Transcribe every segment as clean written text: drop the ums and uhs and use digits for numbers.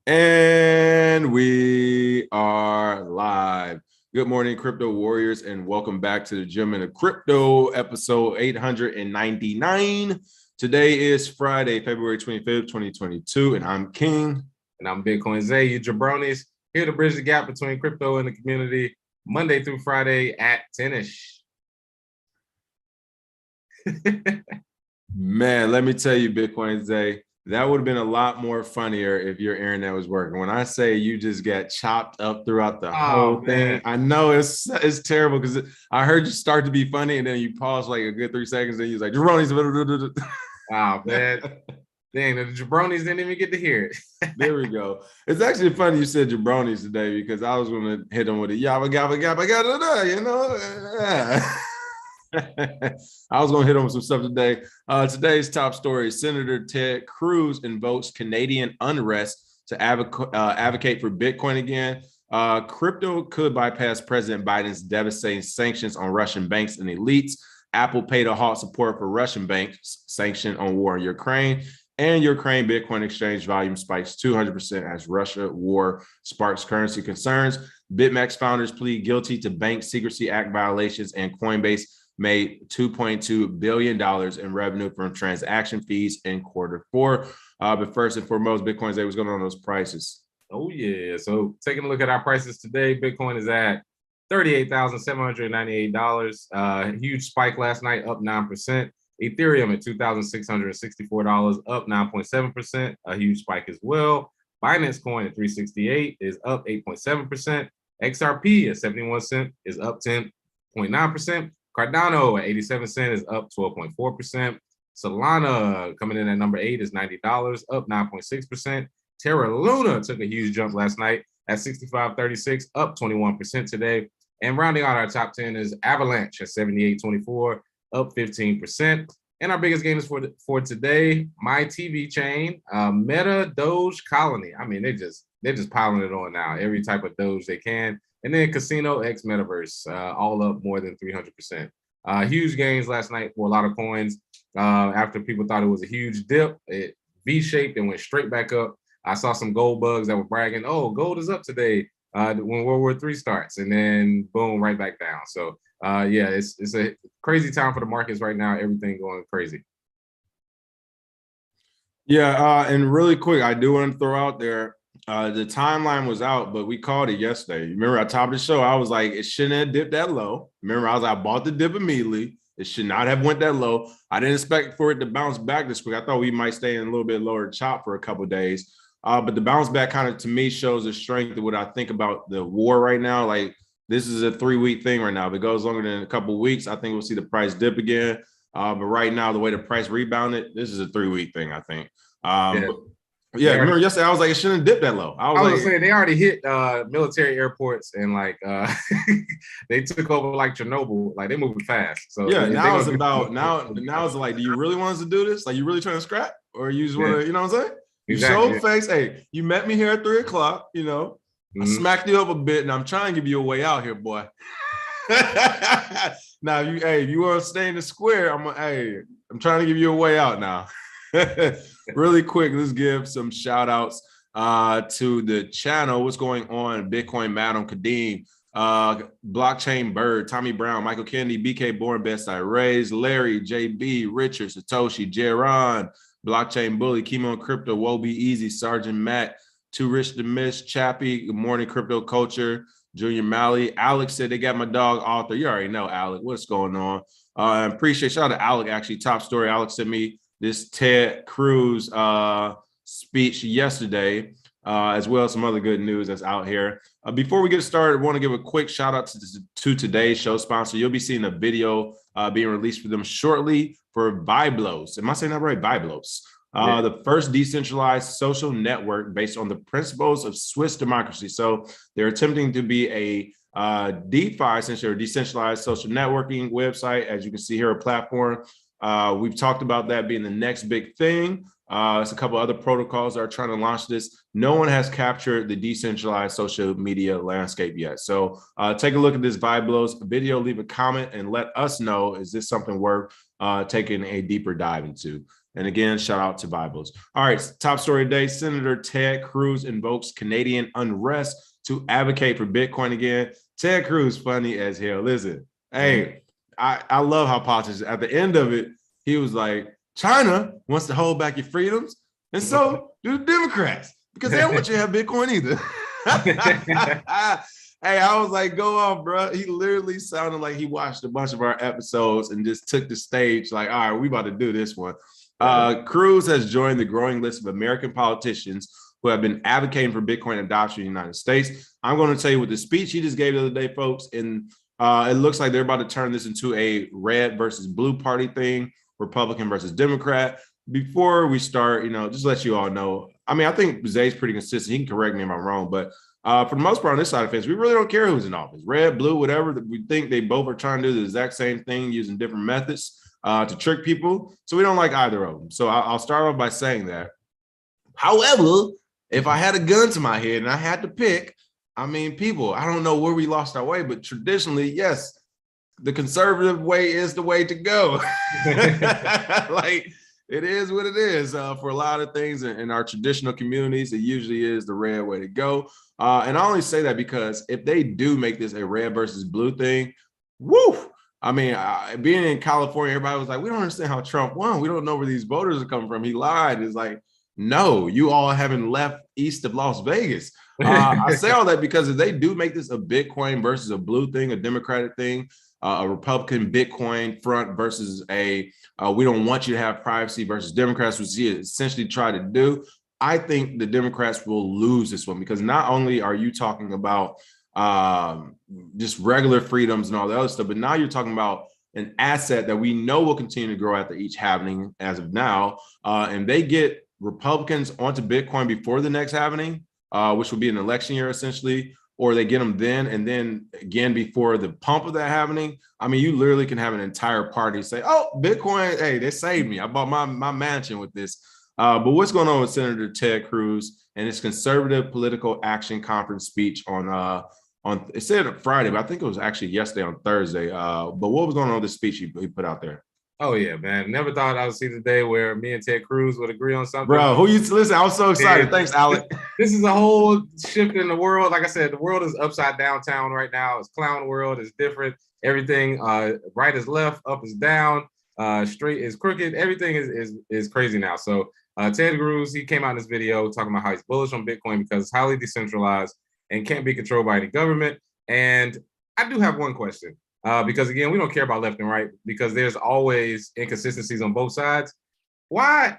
And we are live. Good morning, crypto warriors, and welcome back to the Gym and the Crypto episode 899. Today is Friday, February 25th, 2022, and I'm King. And I'm Bitcoin Zay, you jabronis, here to bridge the gap between crypto and the community, Monday through Friday at 10-ish. Man, let me tell you, Bitcoin Zay, that would have been a lot more funnier if your internet was working. When I say you just got chopped up throughout the whole thing, I know it's terrible because I heard you start to be funny and then you pause like a good 3 seconds and you're like, jabronis. Oh, man. Dang, the jabronis didn't even get to hear it. There we go. It's actually funny you said jabronis today because I was going to hit them with a yabba gabba gabba gabba, you know. I was going to hit on some stuff today. Today's top story: Senator Ted Cruz invokes Canadian unrest to advocate for Bitcoin again. Crypto could bypass President Biden's devastating sanctions on Russian banks and elites. Apple paid a halt support for Russian banks sanction on war in Ukraine. And Ukraine Bitcoin exchange volume spikes 200% as Russia war sparks currency concerns. Bitmex founders plead guilty to Bank Secrecy Act violations, and Coinbase made $2.2 billion in revenue from transaction fees in Q4. But first and foremost, Bitcoin's what's going on those prices? Oh, yeah. So taking a look at our prices today, Bitcoin is at $38,798. Huge spike last night, up 9%. Ethereum at $2,664, up 9.7%. A huge spike as well. Binance Coin at 368 is up 8.7%. XRP at 71 cents is up 10.9%. Cardano at 87 cents is up 12.4%. Solana coming in at number 8 is $90, up 9.6%. Terra Luna took a huge jump last night at 65.36, up 21% today. And rounding out our top 10 is Avalanche at 78.24, up 15%. And our biggest gainers for today, my TV chain, Meta, Doge, Colony. I mean, they're just piling it on now. Every type of Doge they can. And then Casino X Metaverse, all up more than 300%. Huge gains last night for a lot of coins. After people thought it was a huge dip, it V-shaped and went straight back up. I saw some gold bugs that were bragging, oh, gold is up today when World War III starts. And then boom, right back down. So yeah, it's a crazy time for the markets right now. Everything going crazy. Yeah, and really quick, I do want to throw out there, the timeline was out, but we called it yesterday. Remember, at top of the show, I was like, it shouldn't have dipped that low. Remember, I bought the dip immediately. It should not have went that low. I didn't expect for it to bounce back this quick. I thought we might stay in a little bit lower chop for a couple of days. But the bounce back kind of, to me, shows the strength of what I think about the war right now. Like, this is a 3-week thing right now. If it goes longer than a couple of weeks, I think we'll see the price dip again. But right now, the way the price rebounded, this is a 3-week thing, I think. Yeah, remember yesterday I was like, it shouldn't dip that low. I was saying they already hit military airports and like they took over like Chernobyl, like they moving fast. So yeah, now it's like, do you really want us to do this? Like, you really trying to scrap, or you just want to, you know what I'm saying? Exactly. You showed face. Hey, you met me here at 3:00. You know, I smacked you up a bit, and I'm trying to give you a way out here, boy. Now, if you want to stay in the square, I'm trying to give you a way out now. Really quick, let's give some shout outs to the channel. What's going on? Bitcoin Madam Kadeem, Blockchain Bird, Tommy Brown, Michael Kennedy, BK Born, Best I Raised, Larry, JB, Richard, Satoshi, Jaron, Blockchain Bully, Chemo and Crypto, Woe Be Easy, Sergeant Matt, Too Rich to Miss, Chappie, Good Morning Crypto Culture, Junior Malley. Alex said they got my dog Arthur. You already know, Alex, what's going on. Appreciate, shout out to Alex, actually, top story. Alex sent me this Ted Cruz speech yesterday, as well as some other good news that's out here. Before we get started, I want to give a quick shout out to today's show sponsor. You'll be seeing a video being released for them shortly for Viblos. Am I saying that right? Viblos. The first decentralized social network based on the principles of Swiss democracy. So they're attempting to be a DeFi, essentially, or decentralized social networking website. As you can see here, a platform. We've talked about that being the next big thing. There's a couple other protocols that are trying to launch this. No one has captured the decentralized social media landscape yet. So take a look at this Viblos video, leave a comment, and let us know, is this something worth taking a deeper dive into? And again, shout out to Viblos. All right, top story today. Senator Ted Cruz invokes Canadian unrest to advocate for Bitcoin again. Ted Cruz, funny as hell. Listen, hey, I love how politics, at the end of it, he was like, China wants to hold back your freedoms, and so do the Democrats, because they don't want you to have Bitcoin either. Hey, I was like, go on, bro. He literally sounded like he watched a bunch of our episodes and just took the stage like, all right, we about to do this one. Cruz has joined the growing list of American politicians who have been advocating for Bitcoin adoption in the United States. I'm going to tell you what the speech he just gave the other day, folks, and it looks like they're about to turn this into a red versus blue party thing, Republican versus Democrat. Before we start, just let you all know, I mean, I think Zay's pretty consistent. He can correct me if I'm wrong, but for the most part on this side of things, we really don't care who's in office, red, blue, whatever. We think they both are trying to do the exact same thing using different methods to trick people. So we don't like either of them. So I'll start off by saying that. However, if I had a gun to my head and I had to pick, I mean, people, I don't know where we lost our way, but traditionally, yes, the conservative way is the way to go. Like, it is what it is. For a lot of things in our traditional communities, it usually is the red way to go. And I only say that because if they do make this a red versus blue thing, woo! I mean, being in California, everybody was like, we don't understand how Trump won. We don't know where these voters are coming from. He lied. It's like, no, you all haven't left east of Las Vegas. I say all that because if they do make this a Bitcoin versus a blue thing, a Democratic thing, a Republican Bitcoin front versus we don't want you to have privacy versus Democrats, which he essentially tried to do, I think the Democrats will lose this one, because not only are you talking about just regular freedoms and all the other stuff, but now you're talking about an asset that we know will continue to grow after each happening as of now. And they get Republicans onto Bitcoin before the next happening, which will be an election year essentially, or they get them then, and then again before the pump of that happening. I mean, you literally can have an entire party say, oh, Bitcoin, hey, they saved me. I bought my mansion with this. But what's going on with Senator Ted Cruz and his conservative political action conference speech on it said Friday, but I think it was actually yesterday on Thursday. But what was going on with the speech he put out there? Oh yeah, man. Never thought I would see the day where me and Ted Cruz would agree on something. Bro, listen, I was so excited. Thanks, Alec. This is a whole shift in the world. Like I said, the world is upside downtown right now. It's clown world. It's different. Everything right is left, up is down, straight is crooked. Everything is crazy now. So Ted Cruz, he came out in this video talking about how he's bullish on Bitcoin because it's highly decentralized and can't be controlled by any government. And I do have one question. Because again, we don't care about left and right because there's always inconsistencies on both sides. Why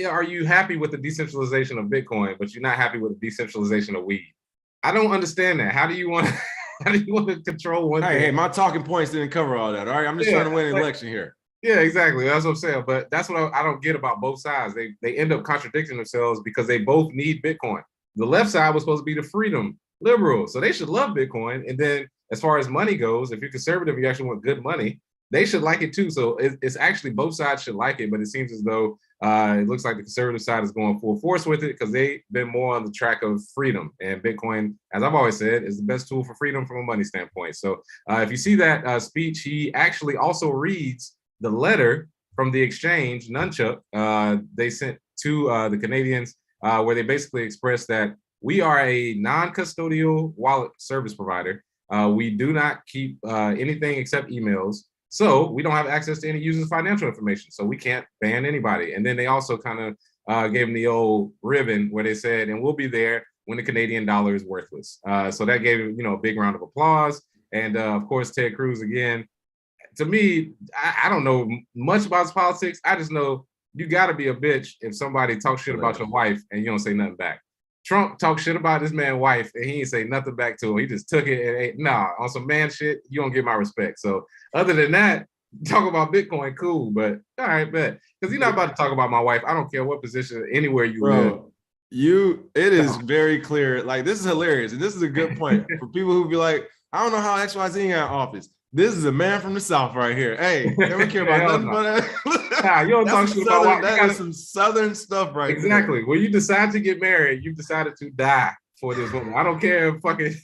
are you happy with the decentralization of Bitcoin, but you're not happy with the decentralization of weed? I don't understand that. How do you want to control one thing? Hey, my talking points didn't cover all that. All right, I'm just trying to win an election here. Yeah, exactly. That's what I'm saying. But that's what I don't get about both sides. They end up contradicting themselves because they both need Bitcoin. The left side was supposed to be the freedom liberal, so they should love Bitcoin, and then as far as money goes, if you're conservative, you actually want good money, they should like it too. So it's actually both sides should like it, but it seems as though it looks like the conservative side is going full force with it because they've been more on the track of freedom. And Bitcoin, as I've always said, is the best tool for freedom from a money standpoint. So if you see that speech, he actually also reads the letter from the exchange, Nunchuck, they sent to the Canadians, where they basically expressed that we are a non-custodial wallet service provider. We do not keep anything except emails. So we don't have access to any user's financial information. So we can't ban anybody. And then they also kind of gave them the old ribbon where they said, and we'll be there when the Canadian dollar is worthless. So that gave him, a big round of applause. And of course, Ted Cruz, again, to me, I don't know much about his politics. I just know you got to be a bitch if somebody talks shit about your wife and you don't say nothing back. Trump talked shit about this man's wife and he didn't say nothing back to him. He just took it and on some man shit, you don't get my respect. So other than that, talk about Bitcoin, cool. But all right, bet. Because you're not about to talk about my wife. I don't care what position, anywhere you live. It is very clear. Like, this is hilarious. And this is a good point for people who be like, I don't know how XYZ got office. This is a man from the South right here. Hey, never care about nothing but that. You don't talk shit about that is some Southern stuff right exactly. There. When you decide to get married, you've decided to die for this woman. I don't care if fucking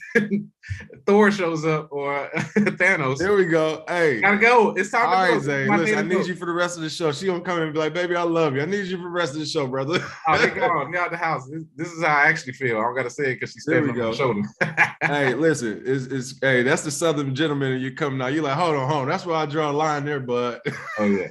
Thor shows up or Thanos. There we go. Hey, gotta go. It's time all to go. right, Zay. Listen, I need you for the rest of the show. She gonna come in and be like, "Baby, I love you. I need you for the rest of the show, brother." Oh, they gone. They out the house. This is how I actually feel. I don't gotta say it because she's standing on my shoulder. Hey, listen, hey, that's the Southern gentleman, and you come now. You're like, hold on. That's where I draw a line there, bud. Oh yeah.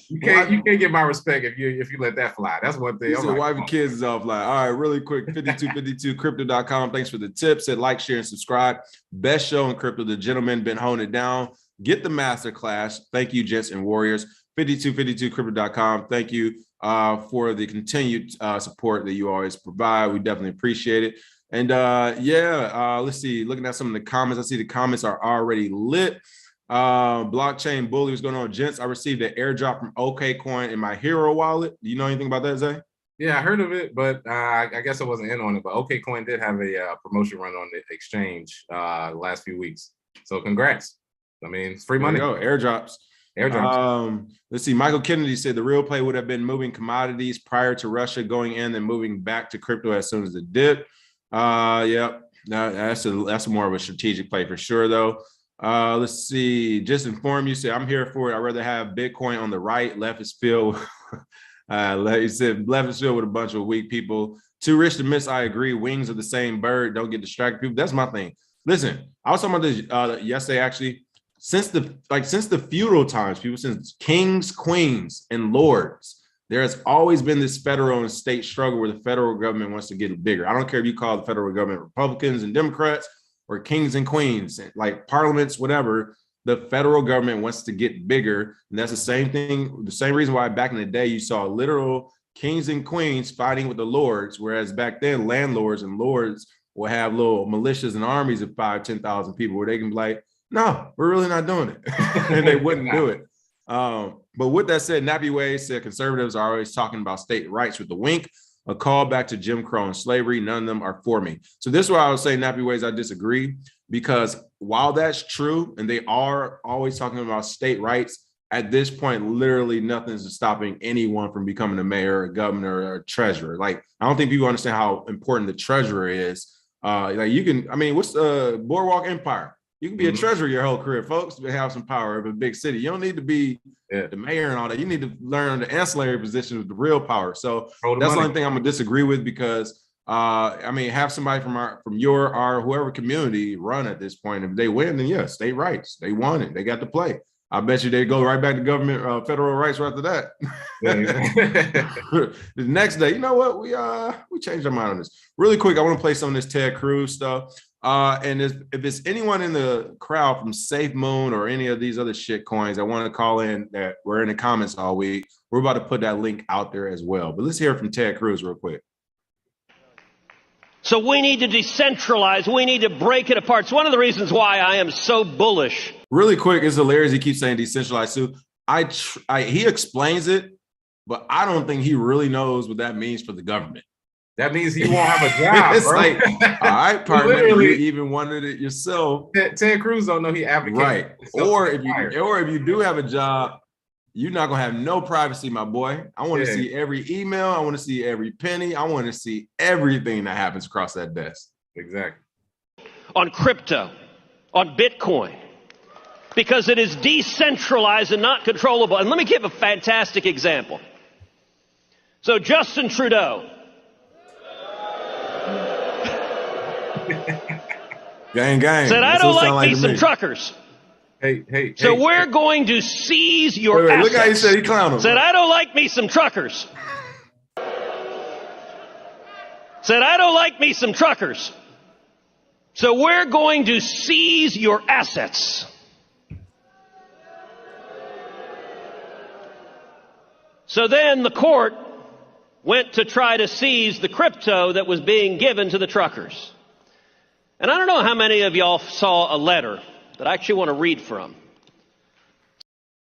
You can't get my respect if you let that fly. That's one thing. So wife and kids is off. Like, all right, really quick, 5252crypto.com. Thanks for the tips. Hit like, share, and subscribe. Best show in crypto. The gentleman been honing it down. Get the masterclass. Thank you, gents and warriors. 5252crypto.com. Thank you for the continued support that you always provide. We definitely appreciate it. And let's see. Looking at some of the comments, I see the comments are already lit. Blockchain bully, what's going on, gents? I received an airdrop from OKCoin in my Hero wallet. Do you know anything about that, Zay? Yeah, I heard of it, but I guess I wasn't in on it. But OKCoin did have a promotion run on the exchange the last few weeks. So congrats. I mean, it's free money. There you go. Airdrops. Let's see. Michael Kennedy said the real play would have been moving commodities prior to Russia going in and moving back to crypto as soon as it did. That's more of a strategic play for sure, though. Let's see. Just inform you. Say I'm here for it. I'd rather have Bitcoin on the right. Left is filled. He said left is filled with a bunch of weak people. Too rich to miss. I agree. Wings of the same bird. Don't get distracted. People. That's my thing. Listen, I was talking about this yesterday. Actually, since the feudal times, people, since kings, queens, and lords, there has always been this federal and state struggle where the federal government wants to get bigger. I don't care if you call the federal government Republicans and Democrats or kings and queens, like parliaments, whatever. The federal government wants to get bigger. And that's the same thing. The same reason why back in the day, you saw literal kings and queens fighting with the lords. Whereas back then, landlords and lords will have little militias and armies of 5,000-10,000 people where they can be like, no, we're really not doing it. And they wouldn't do it. But with that said, Nappy Wade said conservatives are always talking about state rights with the wink, a call back to Jim Crow and slavery. None of them are for me. So this is why I would say, Nappy Ways, I disagree, because while that's true, and they are always talking about state rights, at this point, literally nothing's stopping anyone from becoming a mayor, a governor, or a treasurer. Like, I don't think people understand how important the treasurer is. What's the Boardwalk Empire? You can be a treasurer your whole career, folks, to have some power of a big city. You don't need to be the mayor and all that. You need to learn the ancillary positions with the real power. So that's the only thing I'm gonna disagree with, because have somebody from your whoever community run at this point. If they win, then yeah, state rights. They won it. They got to play. I bet you they go right back to government federal rights right after that. The next day, you know what? We changed our mind on this. Really quick, I want to play some of this Ted Cruz stuff. And if there's anyone in the crowd from Safe Moon or any of these other shit coins that want to call in, that we're in the comments all week, we're about to put that link out there as well. But let's hear from Ted Cruz real quick. So we need to decentralize. We need to break it apart. It's one of the reasons why I am so bullish. Really quick, it's hilarious. He keeps saying decentralized too. He explains it, but I don't think he really knows what that means for the government. That means he won't have a job. It's bro. Like, all right, partner, you even wanted it yourself. Ted Cruz don't know he advocates. Right. Or if you do have a job, you're not gonna have no privacy, my boy. I want to see every email. I want to see every penny. I want to see everything that happens across that desk. Exactly. On crypto, on Bitcoin, because it is decentralized and not controllable. And let me give a fantastic example. So Justin Trudeau. Gang. Said, I don't like me some truckers. Hey. So we're going to seize your assets. Look how he said he clowned him. Said, I don't like me some truckers. Said, I don't like me some truckers. So we're going to seize your assets. So then the court went to try to seize the crypto that was being given to the truckers. And I don't know how many of y'all saw a letter that I actually want to read from.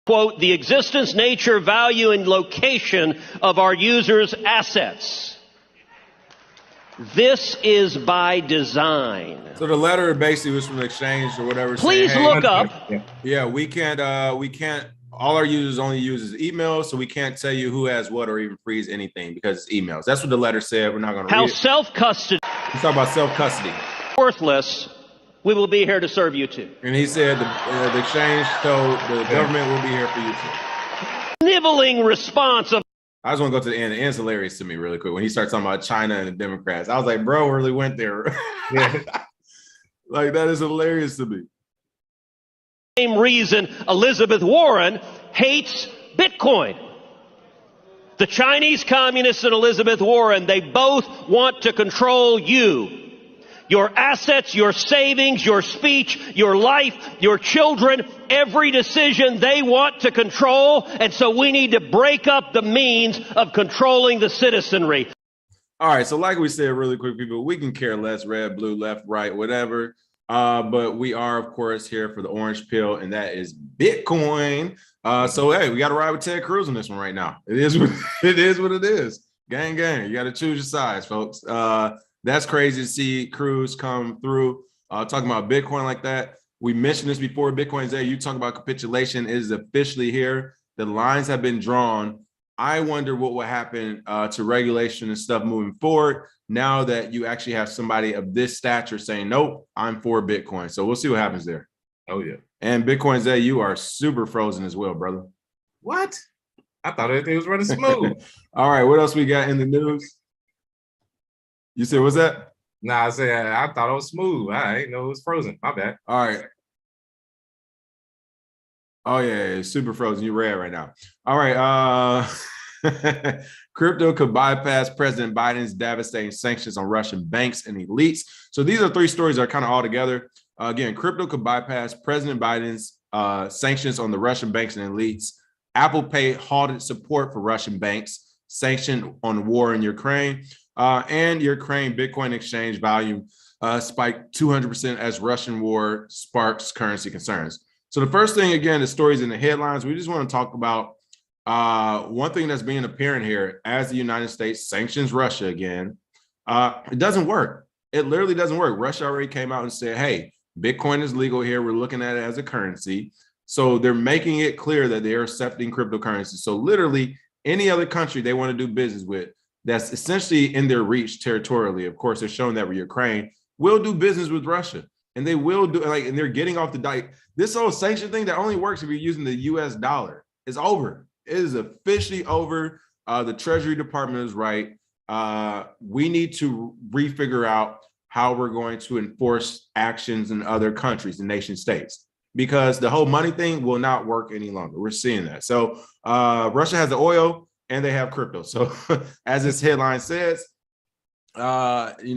Quote, the existence, nature, value, and location of our users' assets. This is by design. So the letter basically was from the exchange or whatever. Please saying, look up. Yeah, we can't, all our users only uses emails, so we can't tell you who has what or even freeze anything because it's emails. That's what the letter said. We're not going to read it. How self-custody. He's talking about self-custody. Worthless, we will be here to serve you too. And he said the exchange told the government will be here for you too. Nibbling response of I just want to go to the end. The end's hilarious to me really quick. When he starts talking about China and the Democrats, I was like, bro, really went there. Yeah. Like, that is hilarious to me. same reason Elizabeth Warren hates Bitcoin. The Chinese communists and Elizabeth Warren, they both want to control you. Your assets, your savings, your speech, your life, your children, every decision they want to control. And so we need to break up the means of controlling the citizenry. All right. So like we said, really quick, people, we can care less, red, blue, left, right, whatever. But we are, of course, here for the orange pill, and that is Bitcoin. So, hey, we got to ride with Ted Cruz on this one right now. It is what it is. Gang, gang. You got to choose your sides, folks. That's crazy to see Cruz come through talking about Bitcoin like that. We mentioned this before. Bitcoin's there. You talk about capitulation. It is officially here. The lines have been drawn. I wonder what will happen to regulation and stuff moving forward now that you actually have somebody of this stature saying, nope, I'm for Bitcoin. So we'll see what happens there. Oh, yeah. And Bitcoin's there. You are super frozen as well, brother. What? I thought everything was running smooth. All right. What else we got in the news? You said, what's that? Nah, I said I thought it was smooth. I didn't know it was frozen. My bad. All right. Oh, yeah, super frozen. You're red right now. All right. Crypto could bypass President Biden's devastating sanctions on Russian banks and elites. So these are three stories that are kind of all together. Again, crypto could bypass President Biden's sanctions on the Russian banks and elites. Apple Pay halted support for Russian banks, sanctioned on war in Ukraine, and Ukraine Bitcoin exchange volume spiked 200% as Russian war sparks currency concerns. So the first thing, again, the stories in the headlines, we just want to talk about one thing that's being apparent here as the United States sanctions Russia again. It doesn't work. It literally doesn't work. Russia already came out and said, hey, Bitcoin is legal here. We're looking at it as a currency. So they're making it clear that they're accepting cryptocurrency. So literally any other country they want to do business with that's essentially in their reach territorially. Of course, they're showing that with Ukraine will do business with Russia. And they will do and they're getting off the dike. This whole sanction thing that only works if you're using the US dollar is over. It is officially over. The Treasury Department is right. We need to refigure out how we're going to enforce actions in other countries and nation states, because the whole money thing will not work any longer. We're seeing that. So Russia has the oil and they have crypto. So as this headline says, many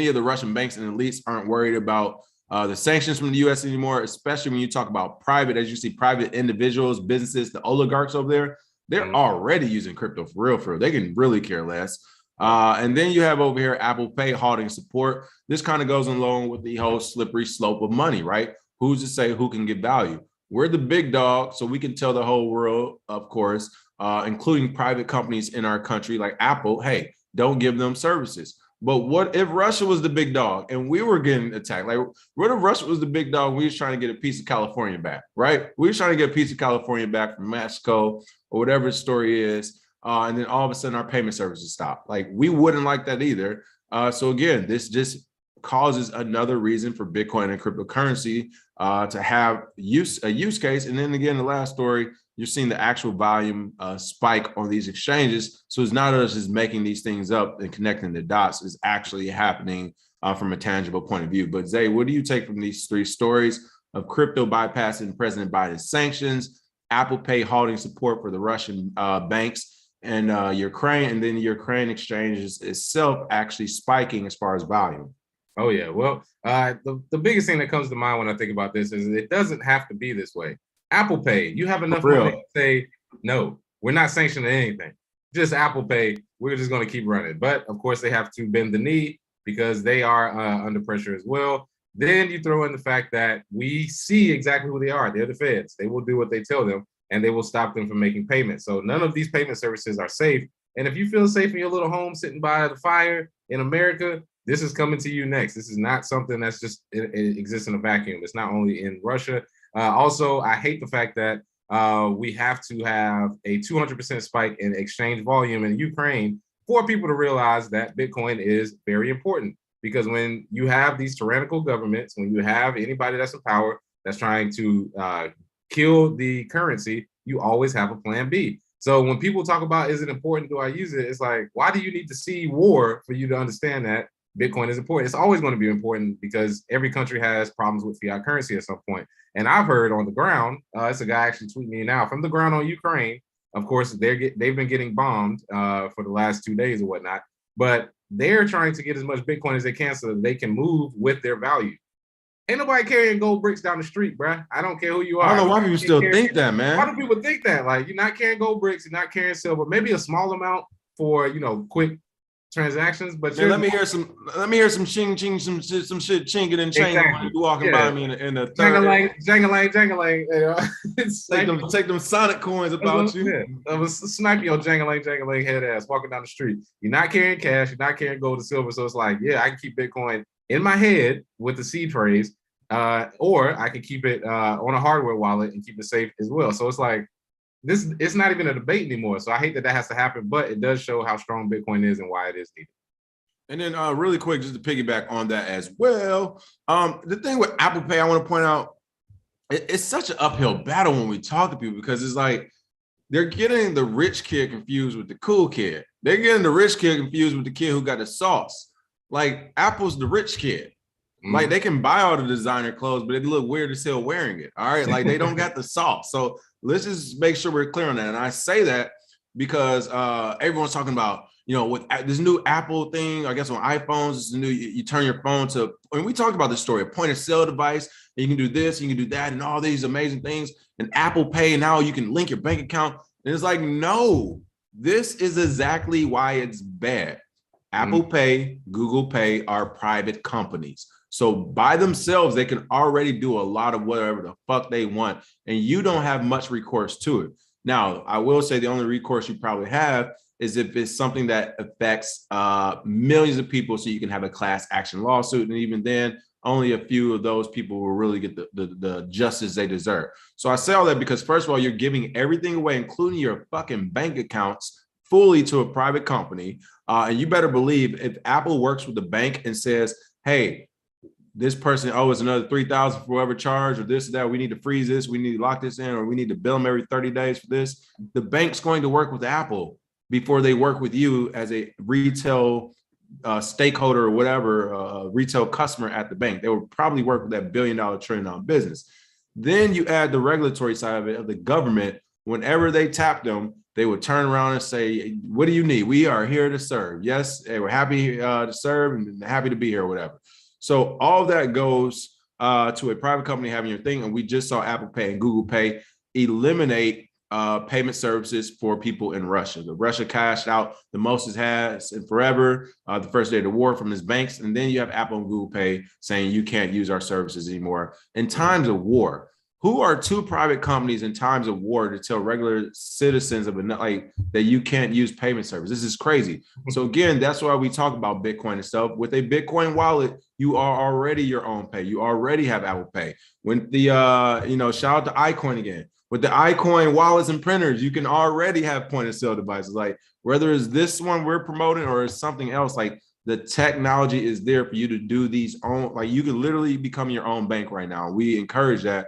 of the Russian banks and elites aren't worried about the sanctions from the U.S. anymore, especially when you talk about private, as you see, private individuals, businesses, the oligarchs over there, they're already using crypto for real. They can really care less. And then you have over here Apple Pay halting support. This kind of goes along with the whole slippery slope of money, right? Who's to say who can get value? We're the big dog, so we can tell the whole world, of course, including private companies in our country like Apple, hey, don't give them services. But what if Russia was the big dog and we were getting attacked? Like, what if Russia was the big dog? We was trying to get a piece of California back, right? We were trying to get a piece of California back from Mexico or whatever the story is. And then all of a sudden our payment services stop. Like, we wouldn't like that either. So again, this just causes another reason for Bitcoin and cryptocurrency to have a use case. And then again, the last story, you're seeing the actual volume spike on these exchanges. So it's not us just making these things up and connecting the dots. It's actually happening from a tangible point of view. But Zay, what do you take from these three stories of crypto bypassing President Biden's sanctions, Apple Pay halting support for the Russian banks, and Ukraine, and then the Ukraine exchanges itself actually spiking as far as volume? Oh, yeah. Well, the biggest thing that comes to mind when I think about this is it doesn't have to be this way. Apple Pay, you have enough money to say, no, we're not sanctioning anything. Just Apple Pay, we're just going to keep running. But of course, they have to bend the knee because they are under pressure as well. Then you throw in the fact that we see exactly who they are. They're the feds. They will do what they tell them, and they will stop them from making payments. So none of these payment services are safe. And if you feel safe in your little home sitting by the fire in America, this is coming to you next. This is not something that's just it exists in a vacuum. It's not only in Russia. Also, I hate the fact that we have to have a 200% spike in exchange volume in Ukraine for people to realize that Bitcoin is very important. Because when you have these tyrannical governments, when you have anybody that's in power that's trying to kill the currency, you always have a plan B. So when people talk about, is it important, do I use it? It's like, why do you need to see war for you to understand that Bitcoin is important? It's always going to be important because every country has problems with fiat currency at some point. And I've heard on the ground, it's a guy actually tweeting me now from the ground on Ukraine. Of course, they've been getting bombed for the last 2 days or whatnot, but they're trying to get as much Bitcoin as they can so that they can move with their value. Ain't nobody carrying gold bricks down the street, bruh. I don't care who you are. I don't know why people still think that, man. Why do people think that? Like, you're not carrying gold bricks, you're not carrying silver, maybe a small amount for, quick transactions, but man, let me hear some ching ching, some shit chinging and changing exactly. Walking by me in the third. Jangling. Take them Sonic coins about you. Yeah. I was snipe your jangling head ass walking down the street. You're not carrying cash, you're not carrying gold and silver. So it's like, yeah, I can keep Bitcoin in my head with the seed phrase, or I can keep it on a hardware wallet and keep it safe as well. So it's like, it's not even a debate anymore. So I hate that has to happen, but it does show how strong Bitcoin is and why it is needed. And then really quick, just to piggyback on that as well, the thing with Apple Pay, I want to point out, it's such an uphill battle when we talk to people because it's like they're getting the rich kid confused with the cool kid. They're getting the rich kid confused with the kid who got the sauce. Like Apple's the rich kid. Like they can buy all the designer clothes, but it look weird as hell wearing it. All right, like they don't got the sauce. So let's just make sure we're clear on that. And I say that because everyone's talking about, with this new Apple thing, I guess on iPhones, it's the new, you turn your phone to, and we talked about this story, a point of sale device, and you can do this, you can do that, and all these amazing things. And Apple Pay, now you can link your bank account. And it's like, no, this is exactly why it's bad. Apple Pay, Google Pay are private companies. So by themselves, they can already do a lot of whatever the fuck they want, and you don't have much recourse to it. Now, I will say the only recourse you probably have is if it's something that affects millions of people, so you can have a class action lawsuit, and even then, only a few of those people will really get the justice they deserve. So I say all that because, first of all, you're giving everything away, including your fucking bank accounts, fully to a private company. And you better believe if Apple works with the bank and says, hey, this person owes another $3,000 for whoever charge, or this or that, we need to freeze this, we need to lock this in, or we need to bill them every 30 days for this. The bank's going to work with Apple before they work with you as a retail stakeholder or whatever, retail customer at the bank. They will probably work with that $1 billion, $1 trillion business. Then you add the regulatory side of it, of the government. Whenever they tap them, they would turn around and say, what do you need? We are here to serve. Yes, hey, we're happy to serve and happy to be here or whatever. So all of that goes to a private company having your thing. And we just saw Apple Pay and Google Pay eliminate payment services for people in Russia. Russia cashed out the most it has in forever, the first day of the war from its banks. And then you have Apple and Google Pay saying you can't use our services anymore. In times of war, who are two private companies in times of war to tell regular citizens of like that you can't use payment service? This is crazy. So again, that's why we talk about Bitcoin and stuff. With a Bitcoin wallet, you are already your own pay. You already have Apple Pay. When the shout out to iCoin again. With the iCoin wallets and printers, you can already have point of sale devices. Like whether it's this one we're promoting or it's something else, like the technology is there for you to do these own, like you can literally become your own bank right now. We encourage that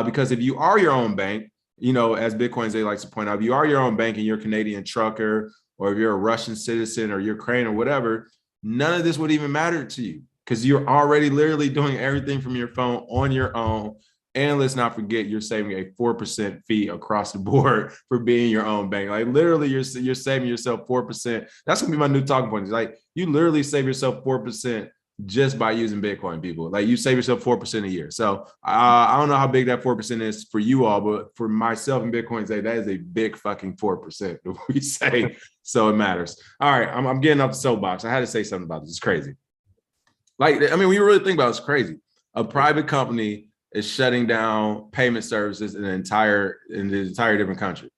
because if you are your own bank, as Bitcoins, they like to point out, if you are your own bank and you're a Canadian trucker, or if you're a Russian citizen or Ukraine or whatever, none of this would even matter to you because you're already literally doing everything from your phone on your own. And let's not forget, you're saving a 4% fee across the board for being your own bank. Like literally, you're saving yourself 4%. That's gonna be my new talking point. It's like you literally save yourself 4% just by using Bitcoin, people. Like you save yourself 4% a year. So I don't know how big that 4% is for you all, but for myself and Bitcoin, that is a big fucking 4%. We say so it matters. All right, I'm getting off the soapbox. I had to say something about this. It's crazy. Like when you really think about it, it's crazy. A private company is shutting down payment services in the entire different country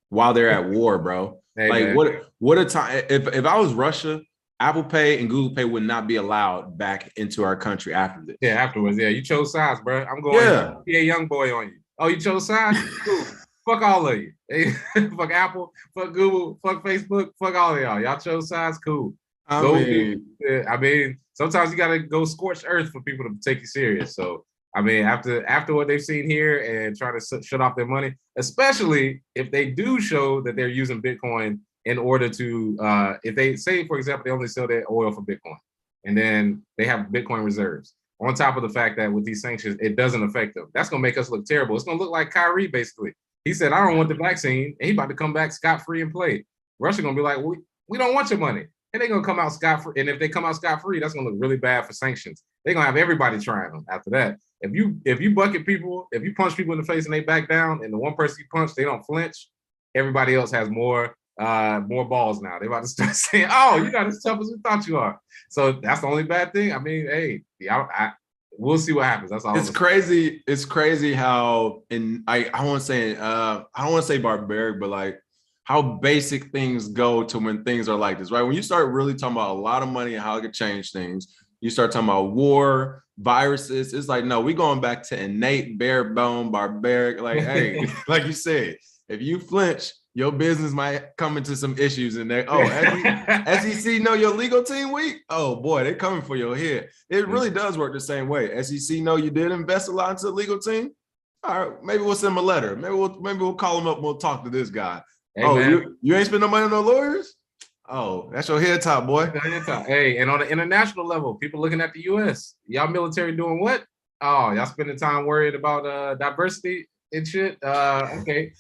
while they're at war, bro. Hey, like man. What a time. If I was Russia, Apple Pay and Google Pay would not be allowed back into our country after this. Yeah, afterwards. Yeah, you chose sides, bro. I'm going be a young boy on you. Oh, you chose sides? Cool. fuck all of you. Fuck Apple, fuck Google, fuck Facebook, fuck all of y'all. Y'all chose sides, cool. I mean, sometimes you gotta go scorched earth for people to take you serious. So I mean, after what they've seen here and try to shut off their money, especially if they do show that they're using Bitcoin in order to, if they say, for example, they only sell their oil for Bitcoin, and then they have Bitcoin reserves. On top of the fact that with these sanctions, it doesn't affect them. That's gonna make us look terrible. It's gonna look like KRBE basically. He said, I don't want the vaccine, and he about to come back scot-free and play. Russia gonna be like, we don't want your money. And they're gonna come out scot-free. And if they come out scot-free, that's gonna look really bad for sanctions. They're gonna have everybody trying them after that. If you bucket people, if you punch people in the face and they back down, and the one person you punch, they don't flinch, everybody else has more balls now. They're about to start saying, oh, you're not as tough as we thought you are. So that's the only bad thing. I mean, hey, we'll see what happens. That's all. It's crazy. It's crazy how, and I don't want to say barbaric, but like how basic things go to when things are like this, right? When you start really talking about a lot of money and how it could change things, you start talking about war, viruses. It's like, no, we're going back to innate, bare bone, barbaric. Like, hey, like you said, if you flinch, your business might come into some issues in there. Oh, SEC know your legal team weak? Oh boy, they're coming for your head. It really does work the same way. SEC know you did invest a lot into the legal team. All right, maybe we'll send them a letter. Maybe we'll call them up and we'll talk to this guy. Hey, oh, you ain't spend no money on no lawyers? Oh, that's your head top, boy. Hey, and on the international level, people looking at the US, y'all military doing what? Oh, y'all spending time worried about diversity and shit? Okay.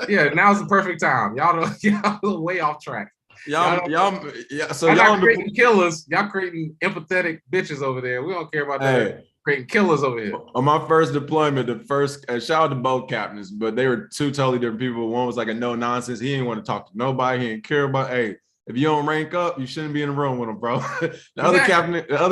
Yeah, now's the perfect time. Y'all way off track. Y'all creating killers. Y'all creating empathetic bitches over there. We don't care about that. Hey, creating killers over here. On my first deployment, shout out to both captains, but they were two totally different people. One was like a no nonsense. He didn't want to talk to nobody. He didn't care about. Hey, if you don't rank up, you shouldn't be in the room with him, bro. The other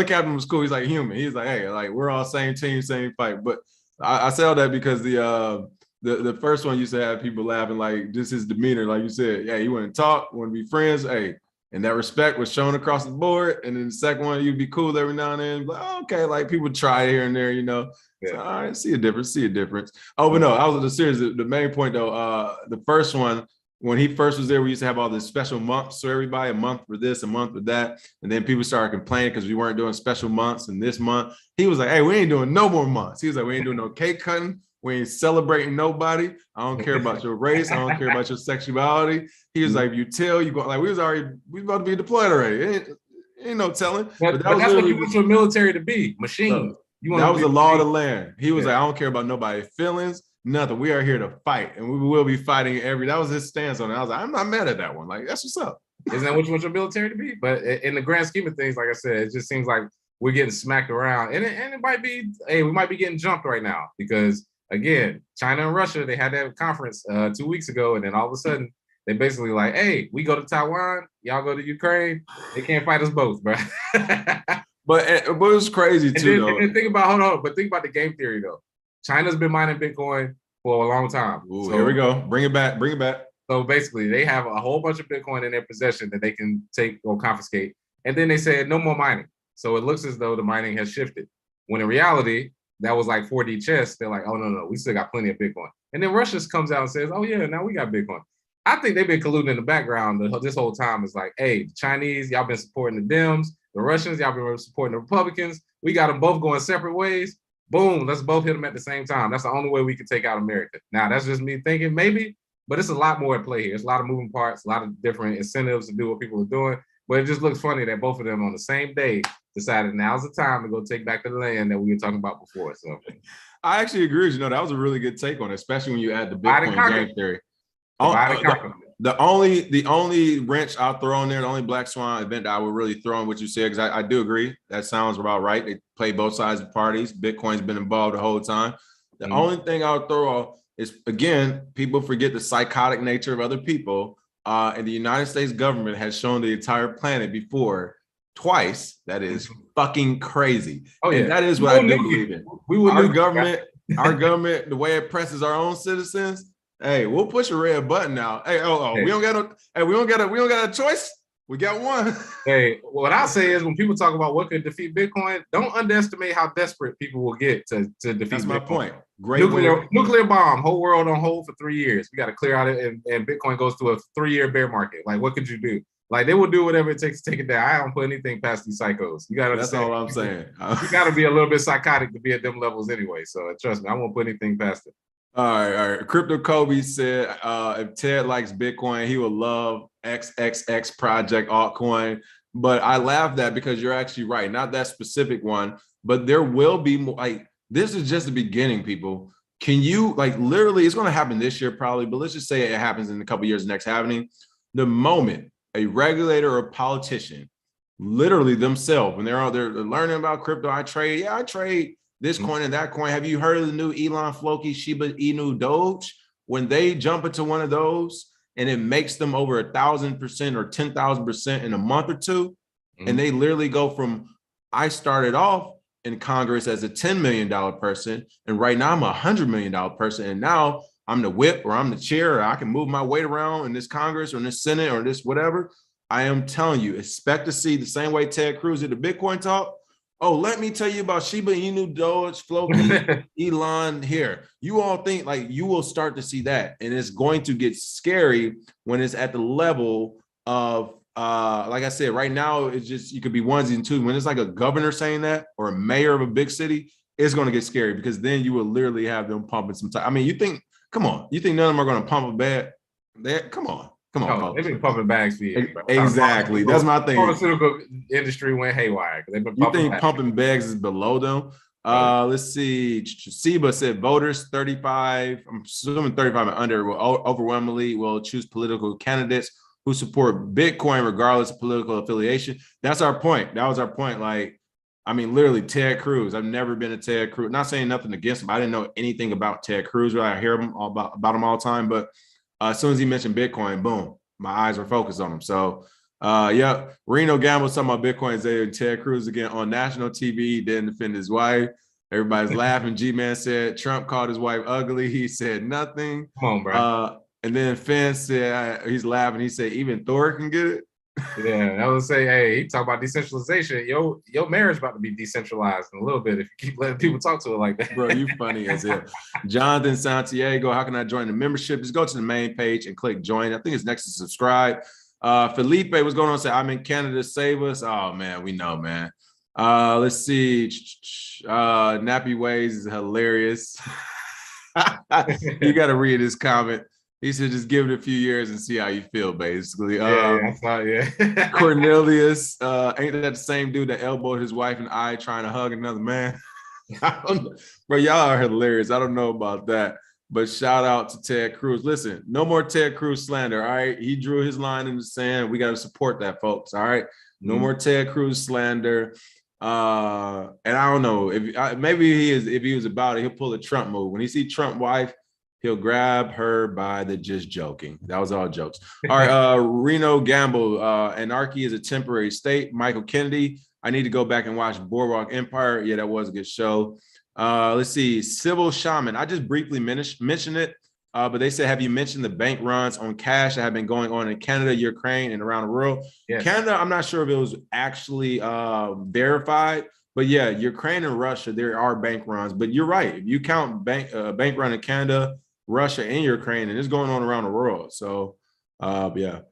captain was cool. He's like human. He's like, hey, like we're all same team, same fight. But I say all that because the first one used to have people laughing, like just his demeanor, like you said, yeah, you want to talk, want to be friends, hey, and that respect was shown across the board. And then the second one, you'd be cool every now and then, like, oh, okay, like people try here and there, you know. Yeah. So, all right, see a difference. Oh, but no, I was the series. The main point though, the first one, when he first was there, we used to have all this special months for everybody, a month for this, a month for that, and then people started complaining because we weren't doing special months. And this month, he was like, hey, we ain't doing no more months. He was like, we ain't doing no cake cutting. We ain't celebrating nobody. I don't care about your race. I don't care about your sexuality. He was like, if you tell, you go, like, we about to be deployed already. Ain't no telling. But that's what you want your military to be, machines. That was the law of the land. He was like, I don't care about nobody's feelings, nothing. We are here to fight, and we will be fighting that was his stance on it. I was like, I'm not mad at that one. Like, that's what's up. Isn't that what you want your military to be? But in the grand scheme of things, like I said, it just seems like we're getting smacked around. And it might be, hey, we might be getting jumped right now because, again, China and Russia, they had that conference 2 weeks ago, and then all of a sudden, they basically like, hey, we go to Taiwan, y'all go to Ukraine, they can't fight us both, bro. But it was crazy too, though. And think about, think about the game theory, though. China's been mining Bitcoin for a long time. Ooh, so, here we go. Bring it back. So basically, they have a whole bunch of Bitcoin in their possession that they can take or confiscate. And then they said, no more mining. So it looks as though the mining has shifted. When in reality, that was like 4D chess. They're like, oh, no, we still got plenty of Bitcoin. And then Russia comes out and says, oh, yeah, now we got Bitcoin. I think they've been colluding in the background this whole time. It's like, hey, the Chinese, y'all been supporting the Dems. The Russians, y'all been supporting the Republicans. We got them both going separate ways. Boom, let's both hit them at the same time. That's the only way we can take out America. Now, that's just me thinking, maybe, but it's a lot more at play here. It's a lot of moving parts, a lot of different incentives to do what people are doing. But it just looks funny that both of them on the same day decided now's the time to go take back the land that we were talking about before. So I actually agree with you. That was a really good take on it, especially when you add the Bitcoin game theory. The only wrench I'll throw in there, the only black swan event that I would really throw in what you said, because I do agree. That sounds about right. They play both sides of parties. Bitcoin's been involved the whole time. The only thing I'll throw off is, again, people forget the psychotic nature of other people. And the United States government has shown the entire planet before twice. That is fucking crazy. Oh, yeah. And that is what I do believe in. Our government, the way it presses our own citizens, hey, we'll push a red button now. Hey, we don't got a choice. We got one. Hey, what I say is when people talk about what could defeat Bitcoin, don't underestimate how desperate people will get to defeat That's Bitcoin. my point. Great nuclear bomb, whole world on hold for 3 years. We got to clear out it, and Bitcoin goes through a 3-year bear market. Like, what could you do? Like, they will do whatever it takes to take it down. I don't put anything past these psychos. You got to That's all I'm saying. You got to be a little bit psychotic to be at them levels anyway. So trust me, I won't put anything past it. All right. Crypto Kobe said if Ted likes Bitcoin, he would love XXX project altcoin. But I laughed at because you're actually right. Not that specific one, but there will be more. Like, this is just the beginning, people. Can you, like, literally, it's going to happen this year probably, but let's just say it happens in a couple of years next happening. The moment a regulator or a politician, literally themselves, when they're out there learning about crypto, I trade this coin and that coin. Have you heard of the new Elon Floki Shiba Inu Doge? When they jump into one of those and it makes them over 1,000% or 10,000% in a month or two, and they literally go from, I started off in Congress as a $10 million person, and right now I'm a $100 million person, and now I'm the whip or I'm the chair, or I can move my weight around in this Congress or in this Senate or this whatever. I am telling you, expect to see the same way Ted Cruz did the Bitcoin talk. Oh, let me tell you about Shiba Inu, Doge, Floki, Elon here. You all think like you will start to see that. And it's going to get scary when it's at the level of, like I said, right now, it's just, you could be onesie and two. When it's like a governor saying that or a mayor of a big city, it's going to get scary because then you will literally have them pumping some time. I mean, you think none of them are going to pump a bag? Come on. Oh, they've been pumping bags for years, bro. Exactly. That's my thing. Pharmaceutical industry went haywire. They've been pumping bags. Pumping bags is below them? Let's see. Seba said voters 35, I'm assuming 35 and under, will overwhelmingly will choose political candidates who support Bitcoin regardless of political affiliation. That's our point. That was our point. Like, I mean, literally, Ted Cruz. I've never been a Ted Cruz. Not saying nothing against him. I didn't know anything about Ted Cruz. Right? I hear him about him all the time, but as soon as he mentioned Bitcoin, boom, my eyes were focused on him. So, yeah, Reno Gamble talking about Bitcoin today, and Ted Cruz again on national TV. He didn't defend his wife. Everybody's laughing. G-Man said Trump called his wife ugly. He said nothing. Come on, bro. And then Finn said, he's laughing. He said, even Thor can get it. Yeah, I would say, hey, he talk about decentralization. Your marriage about to be decentralized in a little bit if you keep letting people talk to it like that. Bro, you funny as hell. Jonathan Santiago, how can I join the membership? Just go to the main page and click join. I think it's next to subscribe. Felipe, what's going on? Say, I'm in Canada, save us. Oh, man, we know, man. Let's see. Nappy Ways is hilarious. You got to read his comment. He said, just give it a few years and see how you feel, basically. I thought, yeah. Cornelius, ain't that the same dude that elbowed his wife and I trying to hug another man? Bro, y'all are hilarious. I don't know about that. But shout out to Ted Cruz. Listen, no more Ted Cruz slander, all right? He drew his line in the sand. We got to support that, folks, all right? No more Ted Cruz slander. And I don't know, if he was about it, he'll pull a Trump move. When he see Trump wife, he'll grab her by the just joking. That was all jokes. All right, Reno Gamble, anarchy is a temporary state. Michael Kennedy, I need to go back and watch Boardwalk Empire. Yeah, that was a good show. Let's see, Civil Shaman. I just briefly mentioned it, but they said, have you mentioned the bank runs on cash that have been going on in Canada, Ukraine, and around the world? Yes. Canada, I'm not sure if it was actually verified, but yeah, Ukraine and Russia, there are bank runs. But you're right. If you count bank run in Canada, Russia, and Ukraine, and it's going on around the world. So, yeah.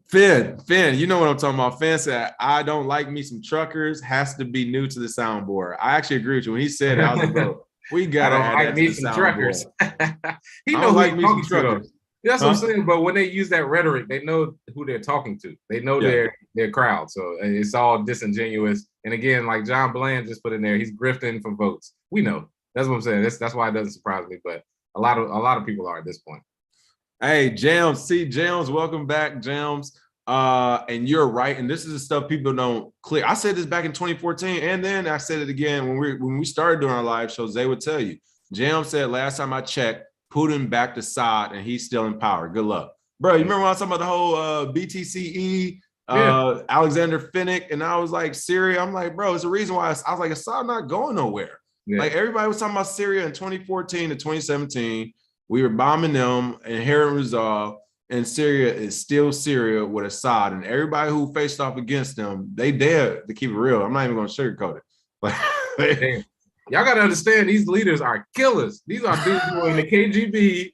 Finn, you know what I'm talking about. Finn said, I don't like me some truckers, has to be new to the soundboard. I actually agree with you. When he said it, I was like, bro, we got to add that to the soundboard. He knows like me some truckers. That's what I'm saying. But when they use that rhetoric, they know who they're talking to. They know their crowd. So it's all disingenuous. And again, like John Bland just put in there, he's grifting for votes. We know. That's what I'm saying. That's why it doesn't surprise me. But a lot of people are at this point. Hey, Jams, welcome back, Jams. And you're right. And this is the stuff people don't clear. I said this back in 2014, and then I said it again when we started doing our live shows. They would tell you. Jams said last time I checked, Putin back to Assad, and he's still in power. Good luck, bro. You remember when I was talking about the whole BTCE, Alexander Finnick, and I was like, Syria. I'm like, bro, it's the reason why I was like, Assad not going nowhere. Yeah. Like everybody was talking about Syria in 2014 to 2017. We were bombing them, inherent resolve. and Syria is still Syria with Assad, and everybody who faced off against them, they dared to keep it real. I'm not even going to sugarcoat it. Damn. Y'all got to understand, these leaders are killers. These are dudes who are in the KGB,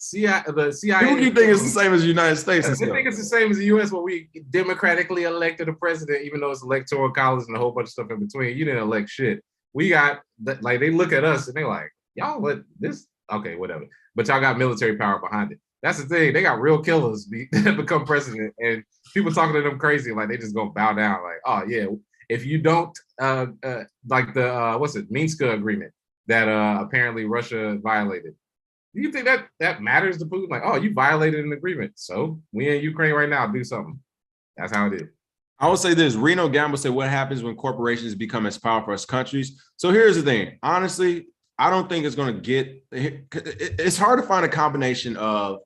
the CIA. People keep thinking it's the same as the United States. They think it's the same as the U.S. where we democratically elected a president, even though it's electoral college and a whole bunch of stuff in between. You didn't elect shit. We got, like, they look at us and they're like, y'all let this, okay, whatever. But y'all got military power behind it. That's the thing. They got real killers that become president, and people talking to them crazy, like they just gonna bow down, like, oh yeah, if you don't like the what's it, Minsk agreement that apparently Russia violated. Do you think that matters to Putin? Like, oh, you violated an agreement, so we in Ukraine right now, do something. That's how it is. I will say this: Reno Gamble said, "What happens when corporations become as powerful as countries?" So here's the thing. Honestly, I don't think it's going to get. It's hard to find a combination of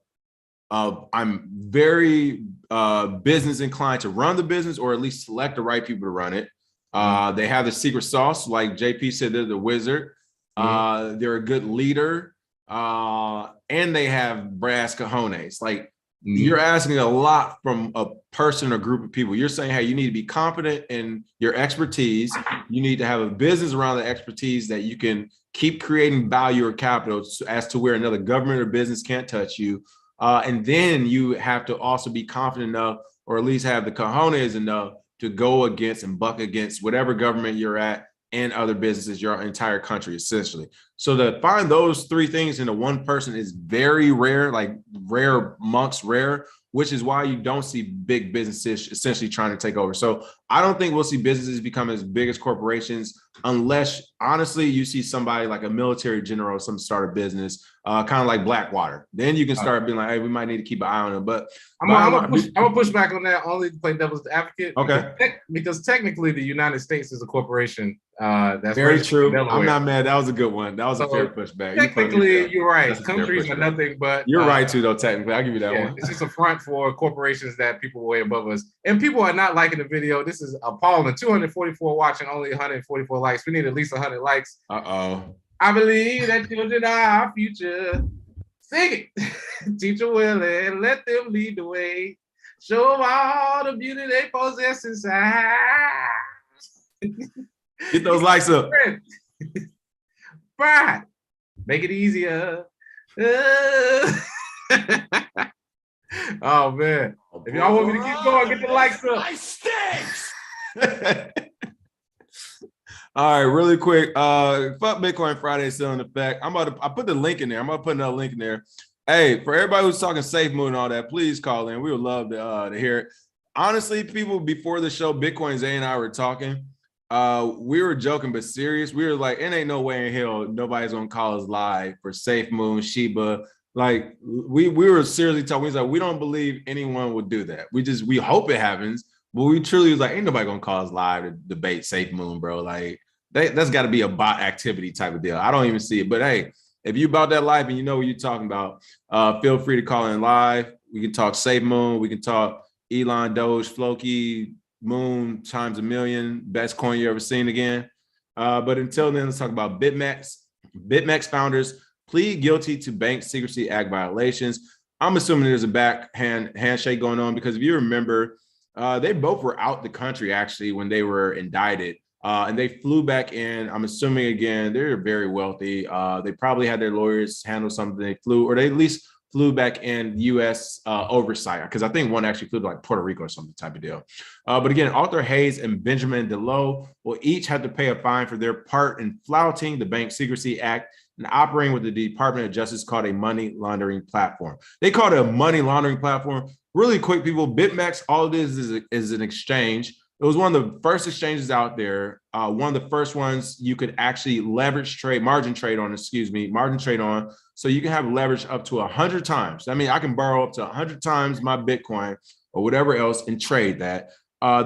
I'm very business inclined to run the business, or at least select the right people to run it. They have the secret sauce, like JP said, they're the wizard. They're a good leader, and they have brass cojones. Like, you're asking a lot from a person or group of people. You're saying, hey, you need to be confident in your expertise. You need to have a business around the expertise that you can keep creating value or capital as to where another government or business can't touch you. And then you have to also be confident enough, or at least have the cojones enough, to go against and buck against whatever government you're at and other businesses, your entire country, essentially. So to find those three things into one person is very rare, like rare amongst rare, which is why you don't see big businesses essentially trying to take over. So I don't think we'll see businesses become as big as corporations unless, honestly, you see somebody like a military general, some start a business, kind of like Blackwater. Then you can start being like, hey, we might need to keep an eye on it. But I'm gonna push back on that only to play devil's advocate. Okay. Because technically the United States is a corporation. That's very true. I'm not mad. That was a good one. That was a fair pushback. Technically, you're right. Countries are nothing but. You're right too, though. Technically, I'll give you that one. It's just a front for corporations that people way above us, and people are not liking the video. This is appalling. 244 watching, only 144 likes. We need at least 100 likes. I believe that children are our future. Sing it, Teacher Willie. Let them lead the way. Show them all the beauty they possess inside. Get those likes up. Pride. Make it easier. Oh man. If y'all want me to keep going, get the likes up. I stinks. All right, really quick. Fuck Bitcoin Friday still in effect. I put the link in there. I'm gonna put another link in there. Hey, for everybody who's talking safe moon and all that, please call in. We would love to hear it. Honestly, people, before the show, Bitcoin Zay and I were talking. We were joking, but serious. We were like, it ain't no way in hell nobody's gonna call us live for Safe Moon, Shiba. Like, we were seriously talking. We was like, we don't believe anyone would do that. We hope it happens, but we truly was like, ain't nobody gonna call us live to debate Safe Moon, bro. Like, that's got to be a bot activity type of deal. I don't even see it. But hey, if you about that life and you know what you're talking about, feel free to call in live. We can talk Safe Moon. We can talk Elon, Doge, Floki, Moon times a million, best coin you ever seen again. But until then, let's talk about Bitmex. Bitmex founders plead guilty to Bank Secrecy Act violations. I'm assuming there's a backhand handshake going on because if you remember, they both were out the country actually when they were indicted. And they flew back in. I'm assuming, again, they're very wealthy. They probably had their lawyers handle something. They flew, or they at least flew back in U.S. Oversight, because I think one actually flew to like Puerto Rico or something type of deal. But again, Arthur Hayes and Benjamin DeLoe will each have to pay a fine for their part in flouting the Bank Secrecy Act and operating with the Department of Justice called a money laundering platform. They call it a money laundering platform. Really quick, people, Bitmex, all it is an exchange. It was one of the first exchanges out there. One of the first ones you could actually margin trade on. So you can have leverage up to 100 times. I mean, I can borrow up to 100 times my Bitcoin or whatever else and trade that.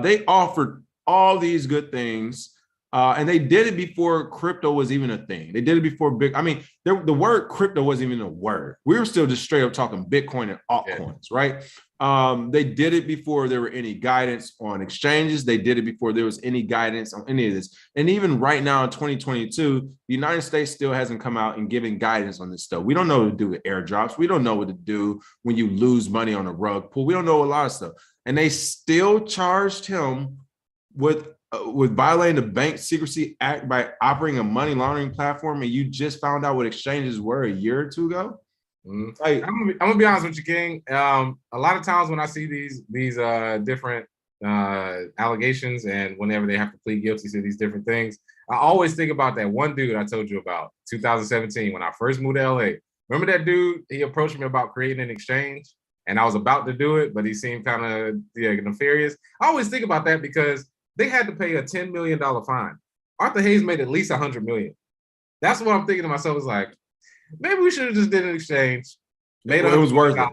They offered all these good things. And they did it before crypto was even a thing. They did it before the word crypto wasn't even a word. We were still just straight up talking Bitcoin and altcoins, right? They did it before there were any guidance on exchanges. They did it before there was any guidance on any of this. And even right now in 2022, the United States still hasn't come out and given guidance on this stuff. We don't know what to do with airdrops. We don't know what to do when you lose money on a rug pull. We don't know a lot of stuff. And they still charged him with violating the Bank Secrecy Act by operating a money laundering platform. And you just found out what exchanges were a year or two ago. Like, I'm gonna be honest with you, King. A lot of times when I see these different allegations, and whenever they have to plead guilty to these different things, I always think about that one dude I told you about, 2017, when I first moved to LA. Remember that dude? He approached me about creating an exchange, and I was about to do it, but he seemed kind of nefarious. I always think about that because they had to pay a $10 million fine. Arthur Hayes made at least $100 million. That's what I'm thinking to myself, is like, maybe we should have just did an exchange, made it was worth it,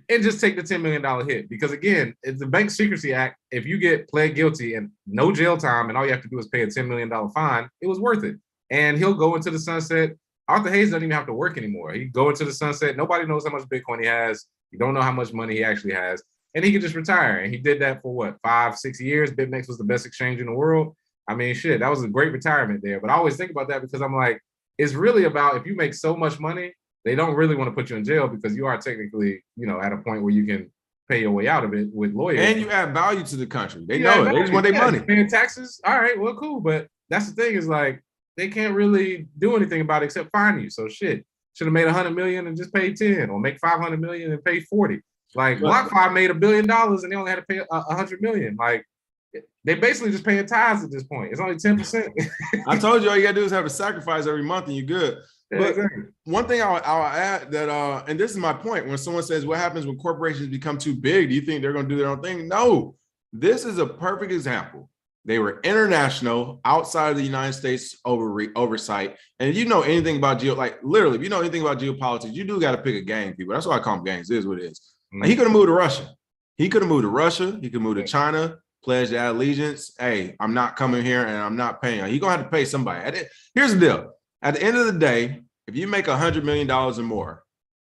and just take the $10 million hit. Because again, it's the Bank Secrecy Act. If you get pled guilty and no jail time, and all you have to do is pay a $10 million fine, it was worth it. And he'll go into the sunset. Arthur Hayes doesn't even have to work anymore. He go into the sunset. Nobody knows how much Bitcoin he has. You don't know how much money he actually has. And he could just retire. And he did that for what, 5-6 years? Bitmex was the best exchange in the world. I mean, shit, that was a great retirement there. But I always think about that because I'm like, it's really about, if you make so much money, they don't really want to put you in jail because you are technically, at a point where you can pay your way out of it with lawyers. And you add value to the country. They know it. They just want their money. Paying taxes. All right, well, cool. But that's the thing, is like, they can't really do anything about it except fine you. So shit, should have made 100 million and just paid 10, or make 500 million and pay 40. Like BlockFi made $1 billion and they only had to pay 100 million. Like, they basically just paying tithes at this point. It's only 10%. I told you all you gotta do is have a sacrifice every month and you're good. But one thing I'll add that, and this is my point, when someone says, what happens when corporations become too big? Do you think they're gonna do their own thing? No, this is a perfect example. They were international, outside of the United States oversight. And if you know anything about literally, if you know anything about geopolitics, you do got to pick a gang, people. That's why I call them gangs. It is what it is. Like, he could have moved to Russia. He could have moved to Russia. He could move to China, pledge that allegiance. Hey, I'm not coming here and I'm not paying. He's going to have to pay somebody. Here's the deal. At the end of the day, if you make $100 million or more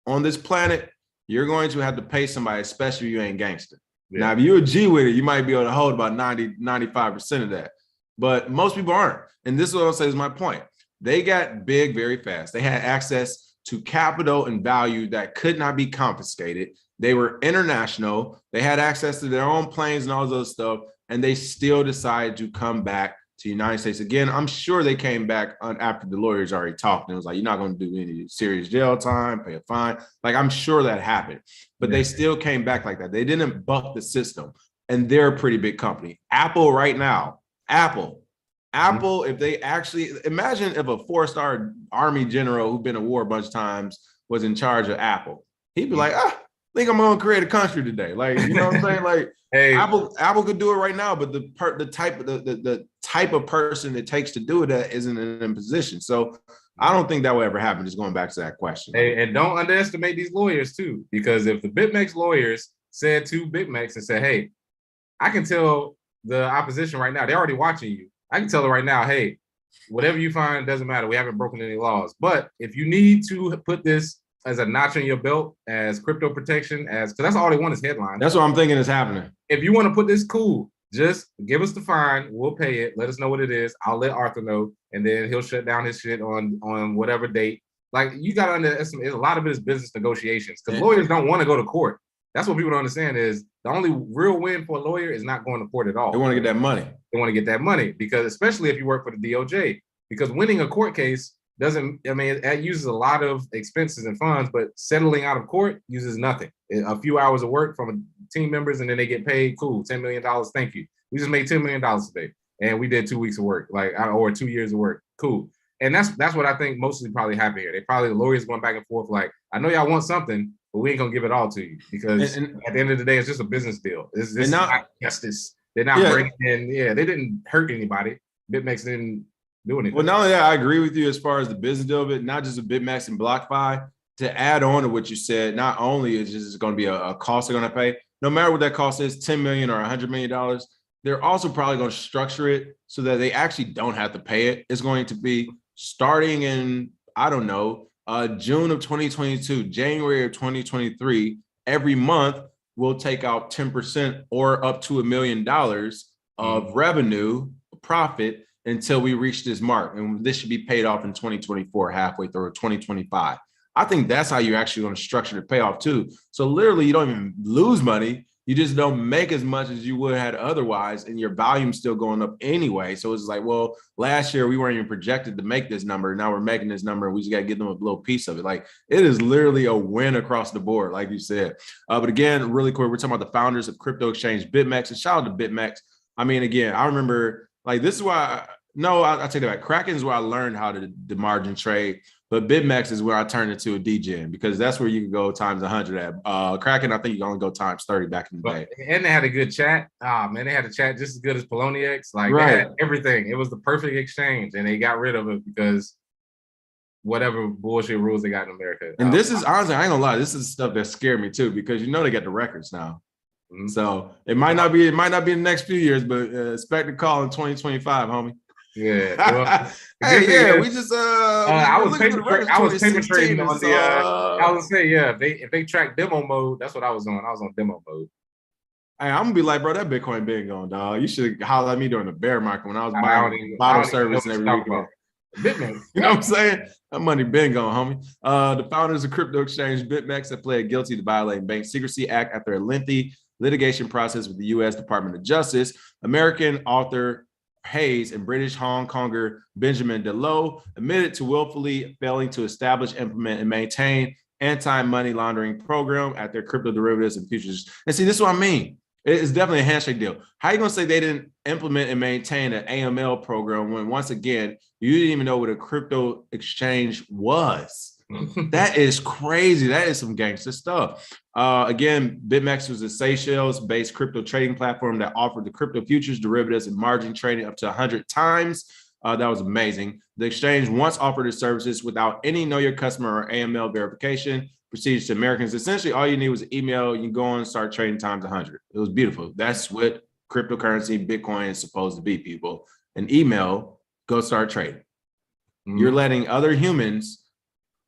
on this planet, you're going to have to pay somebody, especially if you ain't gangster. Yeah. Now, if you're a G with it, you might be able to hold about 95% of that. But most people aren't. And this is what I'll say is my point. They got big very fast. They had access to capital and value that could not be confiscated. They were international. They had access to their own planes and all those stuff. And they still decided to come back to the United States. Again, I'm sure they came back after the lawyers already talked. And it was like, you're not going to do any serious jail time, pay a fine. Like, I'm sure that happened. But they still came back like that. They didn't buck the system. And they're a pretty big company. Apple right now, Apple, if they actually, imagine if a 4-star Army general who'd been to war a bunch of times was in charge of Apple. He'd be like, I think I'm going to create a country today. Like, you know what I'm saying? Like, hey, Apple could do it right now, but the type of person it takes to do it isn't in a position. So I don't think that will ever happen. Just going back to that question. Hey, and don't underestimate these lawyers too, because if the Bitmex lawyers said to Bitmex and said, hey, I can tell the opposition right now, they're already watching you. I can tell them right now, hey, whatever you find doesn't matter. We haven't broken any laws. But if you need to put this as a notch on your belt, as crypto protection, because that's all they want is headlines. That's what I'm thinking is happening. If you want to put this, cool. Just give us the fine. We'll pay it. Let us know what it is. I'll let Arthur know, and then he'll shut down his shit on whatever date. Like, you got to underestimate, a lot of it is business negotiations, because lawyers don't want to go to court. That's what people don't understand, is the only real win for a lawyer is not going to court at all. They want to get that money. They want to get that money, because especially if you work for the DOJ, because winning a court case it uses a lot of expenses and funds, but settling out of court uses nothing. A few hours of work from team members, and then they get paid. Cool, $10 million. Thank you. We just made $10 million today, and we did 2 weeks of work, or 2 years of work. Cool. And that's what I think mostly probably happened here. The lawyers going back and forth, like, I know y'all want something, but we ain't gonna give it all to you, because at the end of the day, it's just a business deal. This is not justice. They're not breaking in. Yeah, they didn't hurt anybody. Bitmex didn't do anything. Well, not only that, I agree with you as far as the business deal of it, not just a Bitmex and BlockFi. To add on to what you said, not only is this going to be a cost they're going to pay, no matter what that cost is, $10 million or $100 million, they're also probably going to structure it so that they actually don't have to pay it. It's going to be starting in, I don't know, June of 2022, January of 2023, every month, we'll take out 10% or up to $1 million of revenue profit until we reach this mark. And this should be paid off in 2024, halfway through, or 2025. I think that's how you're actually going to structure the payoff too. So literally you don't even lose money. You just don't make as much as you would have otherwise, and your volume's still going up anyway. So it's like, well, last year we weren't even projected to make this number. Now we're making this number, and we just got to give them a little piece of it. Like, it is literally a win across the board, like you said. But again, really quick, we're talking about the founders of crypto exchange Bitmex. And shout out to Bitmex. I mean, again, I remember, like, this is why I take that back. Kraken is where I learned how to margin trade. But Bitmex is where I turned into a DGen, because that's where you can go times 100 at. Kraken, I think you can only go times 30 back in the day. And they had a good chat. Man, they had a chat just as good as Poloniex. Like, they had everything. It was the perfect exchange, and they got rid of it because whatever bullshit rules they got in America. And this is, honestly, I ain't gonna lie, this is stuff that scared me too, because they got the records now. Mm-hmm. So it might not be in the next few years, but expect a call in 2025, homie. Yeah. Well, hey, we just I was paper trading on the I was say, if they track demo mode, that's what I was on. I was on demo mode. Hey, I'm gonna be like, bro, that Bitcoin been going, dog. You should holler at me during the bear market when I was buying bottle service and everything. Bitmex. You know what I'm saying? That money been gone, homie. The founders of crypto exchange Bitmex have pled guilty to violating Bank Secrecy Act after a lengthy litigation process with the U.S. Department of Justice. American author Hayes and British Hong Konger Benjamin DeLoe admitted to willfully failing to establish, implement, and maintain anti-money laundering program at their crypto derivatives and futures. And see, this is what I mean. It's definitely a handshake deal. How are you going to say they didn't implement and maintain an AML program when, once again, you didn't even know what a crypto exchange was? That is crazy. That is some gangster stuff. Again, Bitmex was a Seychelles-based crypto trading platform that offered the crypto futures, derivatives, and margin trading up to 100 times. That was amazing. The exchange once offered its services without any know your customer or AML verification procedures to Americans. Essentially, all you need was an email. You can go on and start trading times 100. It was beautiful. That's what cryptocurrency, Bitcoin is supposed to be, people. An email, go start trading. Mm-hmm. You're letting other humans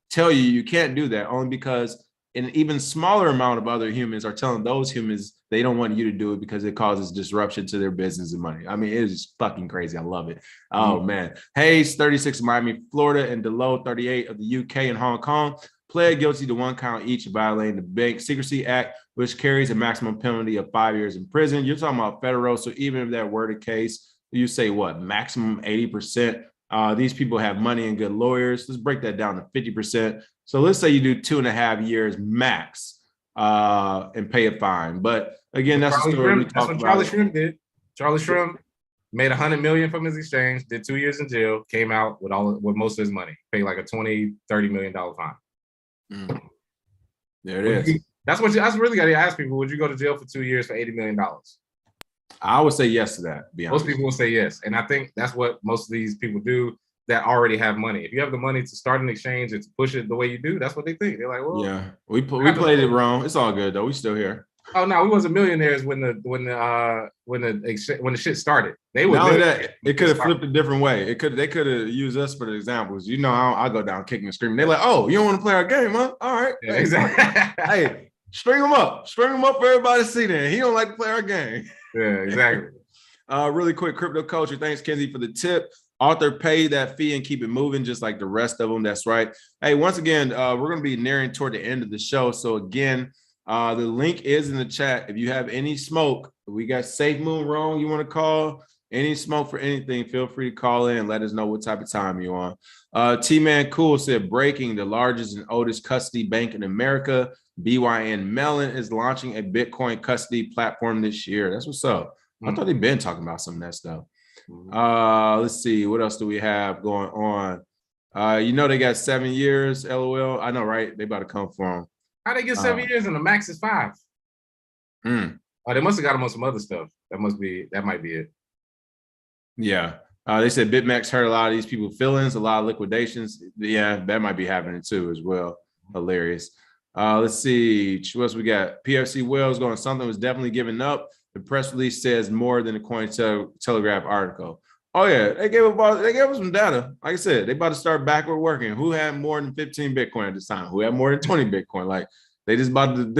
tell you can't do that, only because an even smaller amount of other humans are telling those humans they don't want you to do it because it causes disruption to their business and money. I mean, it is fucking crazy. I love it. Oh, man. Hayes, 36 of Miami, Florida, and DeLoe, 38 of the UK and Hong Kong, pled guilty to 1 count each of violating the Bank Secrecy Act, which carries a maximum penalty of 5 years in prison. You're talking about federal, so even if that were the case, you say what, maximum 80%? These people have money and good lawyers. Let's break that down to 50%. So let's say you do 2.5 years max and pay a fine. But again, that's the story we talked about. Charlie Shrimp did. Charlie Shrimp made $100 million from his exchange, did 2 years in jail, came out with most of his money, paid like a $20-30 million fine. There it is. That's really got to ask people. Would you go to jail for 2 years for $80 million? I would say yes to that. Most people will say yes. And I think that's what most of these people do that already have money. If you have the money to start an exchange and to push it the way you do, that's what they think. They're like, well, yeah, we played it wrong. It's all good though. We still here. Oh no, we wasn't millionaires when the shit started. They were. Not only that, it could have flipped a different way. They could have used us for the examples. You know, I go down kicking and screaming. They're like, oh, you don't want to play our game, huh? All right, yeah, exactly. Hey, string them up for everybody to see. Then he don't like to play our game. Yeah, exactly. Really quick, crypto culture. Thanks, Kenzie, for the tip. Author paid that fee and keep it moving, just like the rest of them. That's right. Hey, once again, we're going to be nearing toward the end of the show. So again, the link is in the chat. If you have any smoke, we got Safe Moon Wrong you want to call, any smoke for anything, feel free to call in and let us know what type of time you're on. T-Man Cool said, breaking, the largest and oldest custody bank in America, BYN Mellon, is launching a Bitcoin custody platform this year. That's what's up. I thought they'd been talking about some of that stuff. Let's see. What else do we have going on? They got 7 years, LOL. I know, right? They about to come for them. How they get 7 years and the max is 5? Oh, they must have got them on some other stuff. That might be it. Yeah. They said Bitmex hurt a lot of these people's feelings, a lot of liquidations. Yeah, that might be happening too as well. Hilarious. Let's see. What else we got? PFC Wells going, something was definitely given up. The press release says more than the Cointelegraph article. Oh yeah, they gave us some data. Like I said, they about to start backward working. Who had more than 15 Bitcoin at this time? Who had more than 20 Bitcoin? Like they just about to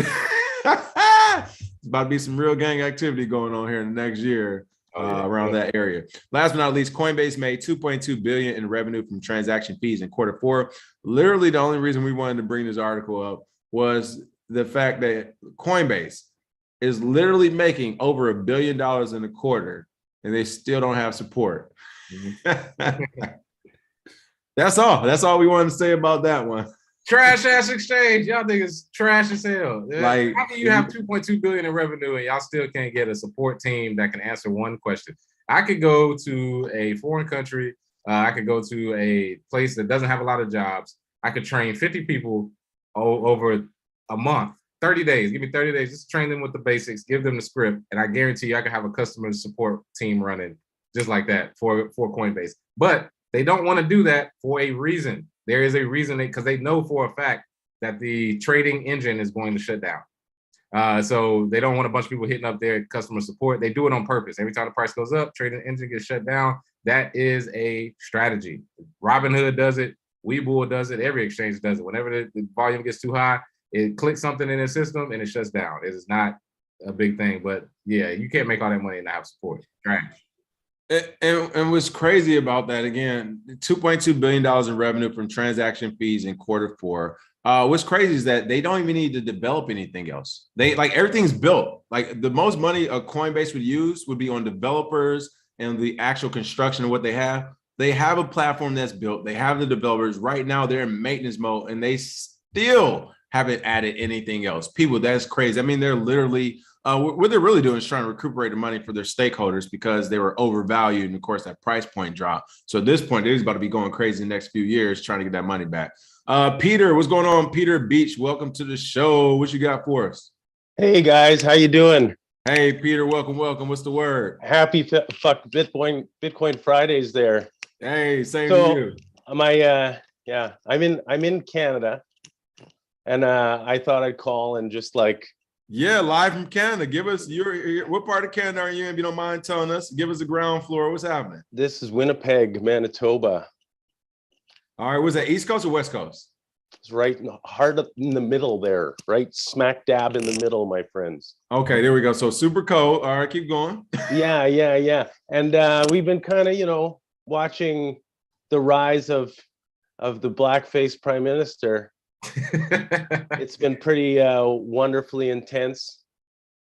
about to be some real gang activity going on here in the next year around that area. Last but not least, Coinbase made $2.2 billion in revenue from transaction fees in Q4. Literally, the only reason we wanted to bring this article up was the fact that Coinbase is literally making over $1 billion in a quarter, and they still don't have support. That's all. That's all we wanted to say about that one. Trash ass exchange. Y'all think it's trash as hell. Like, how can you have 2.2 billion in revenue and y'all still can't get a support team that can answer one question? I could go to a foreign country. I could go to a place that doesn't have a lot of jobs. I could train 50 people over a month, 30 days. Give me 30 days. Just train them with the basics. Give them the script, and I guarantee you, I can have a customer support team running just like that for Coinbase. But they don't want to do that for a reason. There is a reason, because they know for a fact that the trading engine is going to shut down. So they don't want a bunch of people hitting up their customer support. They do it on purpose. Every time the price goes up, trading engine gets shut down. That is a strategy. Robinhood does it. Webull does it. Every exchange does it. Whenever the volume gets too high, it clicks something in the system and it shuts down. It is not a big thing, but yeah, you can't make all that money and not have support. Trash. And what's crazy about that, again, $2.2 billion in revenue from transaction fees in Q4. What's crazy is that they don't even need to develop anything else. They like everything's built. Like the most money a Coinbase would use would be on developers and the actual construction of what they have. They have a platform that's built. They have the developers. Right now, they're in maintenance mode, and they still haven't added anything else. People, that's crazy. I mean, they're literally what they're really doing is trying to recuperate the money for their stakeholders because they were overvalued, and of course that price point dropped. So at this point, they're about to be going crazy in the next few years trying to get that money back. Peter, what's going on? Peter Beach, welcome to the show. What you got for us? Hey guys, how you doing? Hey Peter, welcome. What's the word? Happy fuck Bitcoin Fridays there. Hey, same to you. I'm in Canada, and I thought I'd call and just like. Yeah, live from Canada. Give us what part of Canada are you in, if you don't mind telling us? Give us the ground floor. What's happening? This is Winnipeg, Manitoba. All right, was that East Coast or West Coast? It's right hard up in the middle there, right smack dab in the middle, my friends. Okay, there we go. So super cold. All right, keep going. Yeah. And we've been kind of, watching the rise of the blackface prime minister. It's been pretty wonderfully intense.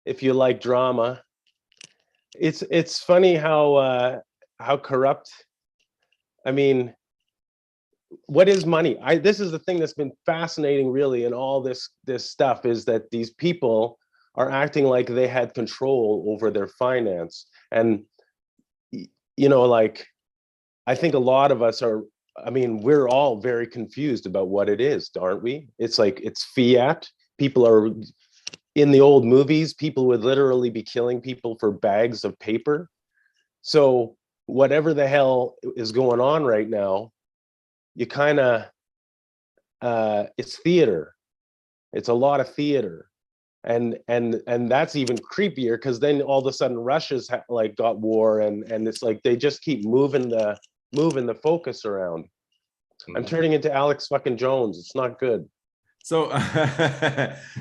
If you like drama, it's funny how corrupt. I mean, what is money? This is the thing that's been fascinating, really, in all this stuff, is that these people are acting like they had control over their finance, and like I think a lot of us are. I mean, we're all very confused about what it is, aren't we? It's like it's fiat. People are in the old movies. People would literally be killing people for bags of paper. So whatever the hell is going on right now, you kind of it's theater. It's a lot of theater, and that's even creepier because then all of a sudden Russia's got war, and it's like they just keep moving the focus around. I'm turning into Alex fucking Jones. It's not good. So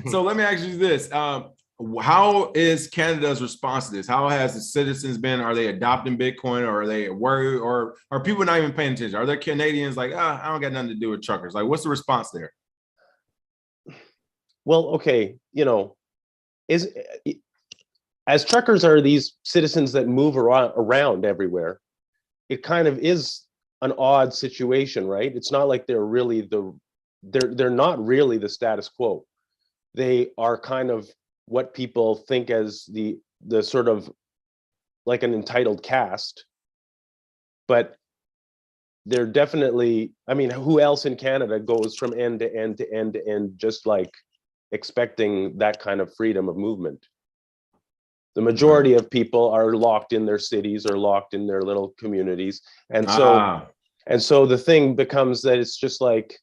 so let me ask you this. How is Canada's response to this? How has the citizens been? Are they adopting Bitcoin, or are they worried, or are people not even paying attention? Are there Canadians like, I don't got nothing to do with truckers? Like, what's the response there? Well, okay, as truckers are these citizens that move around everywhere, it kind of is an odd situation, right? It's not like they're really they're not really the status quo. They are kind of what people think as the sort of like an entitled caste, but they're definitely, I mean, who else in Canada goes from end to end to end to end just like expecting that kind of freedom of movement? The majority of people are locked in their cities or locked in their little communities. And so the thing becomes that it's just like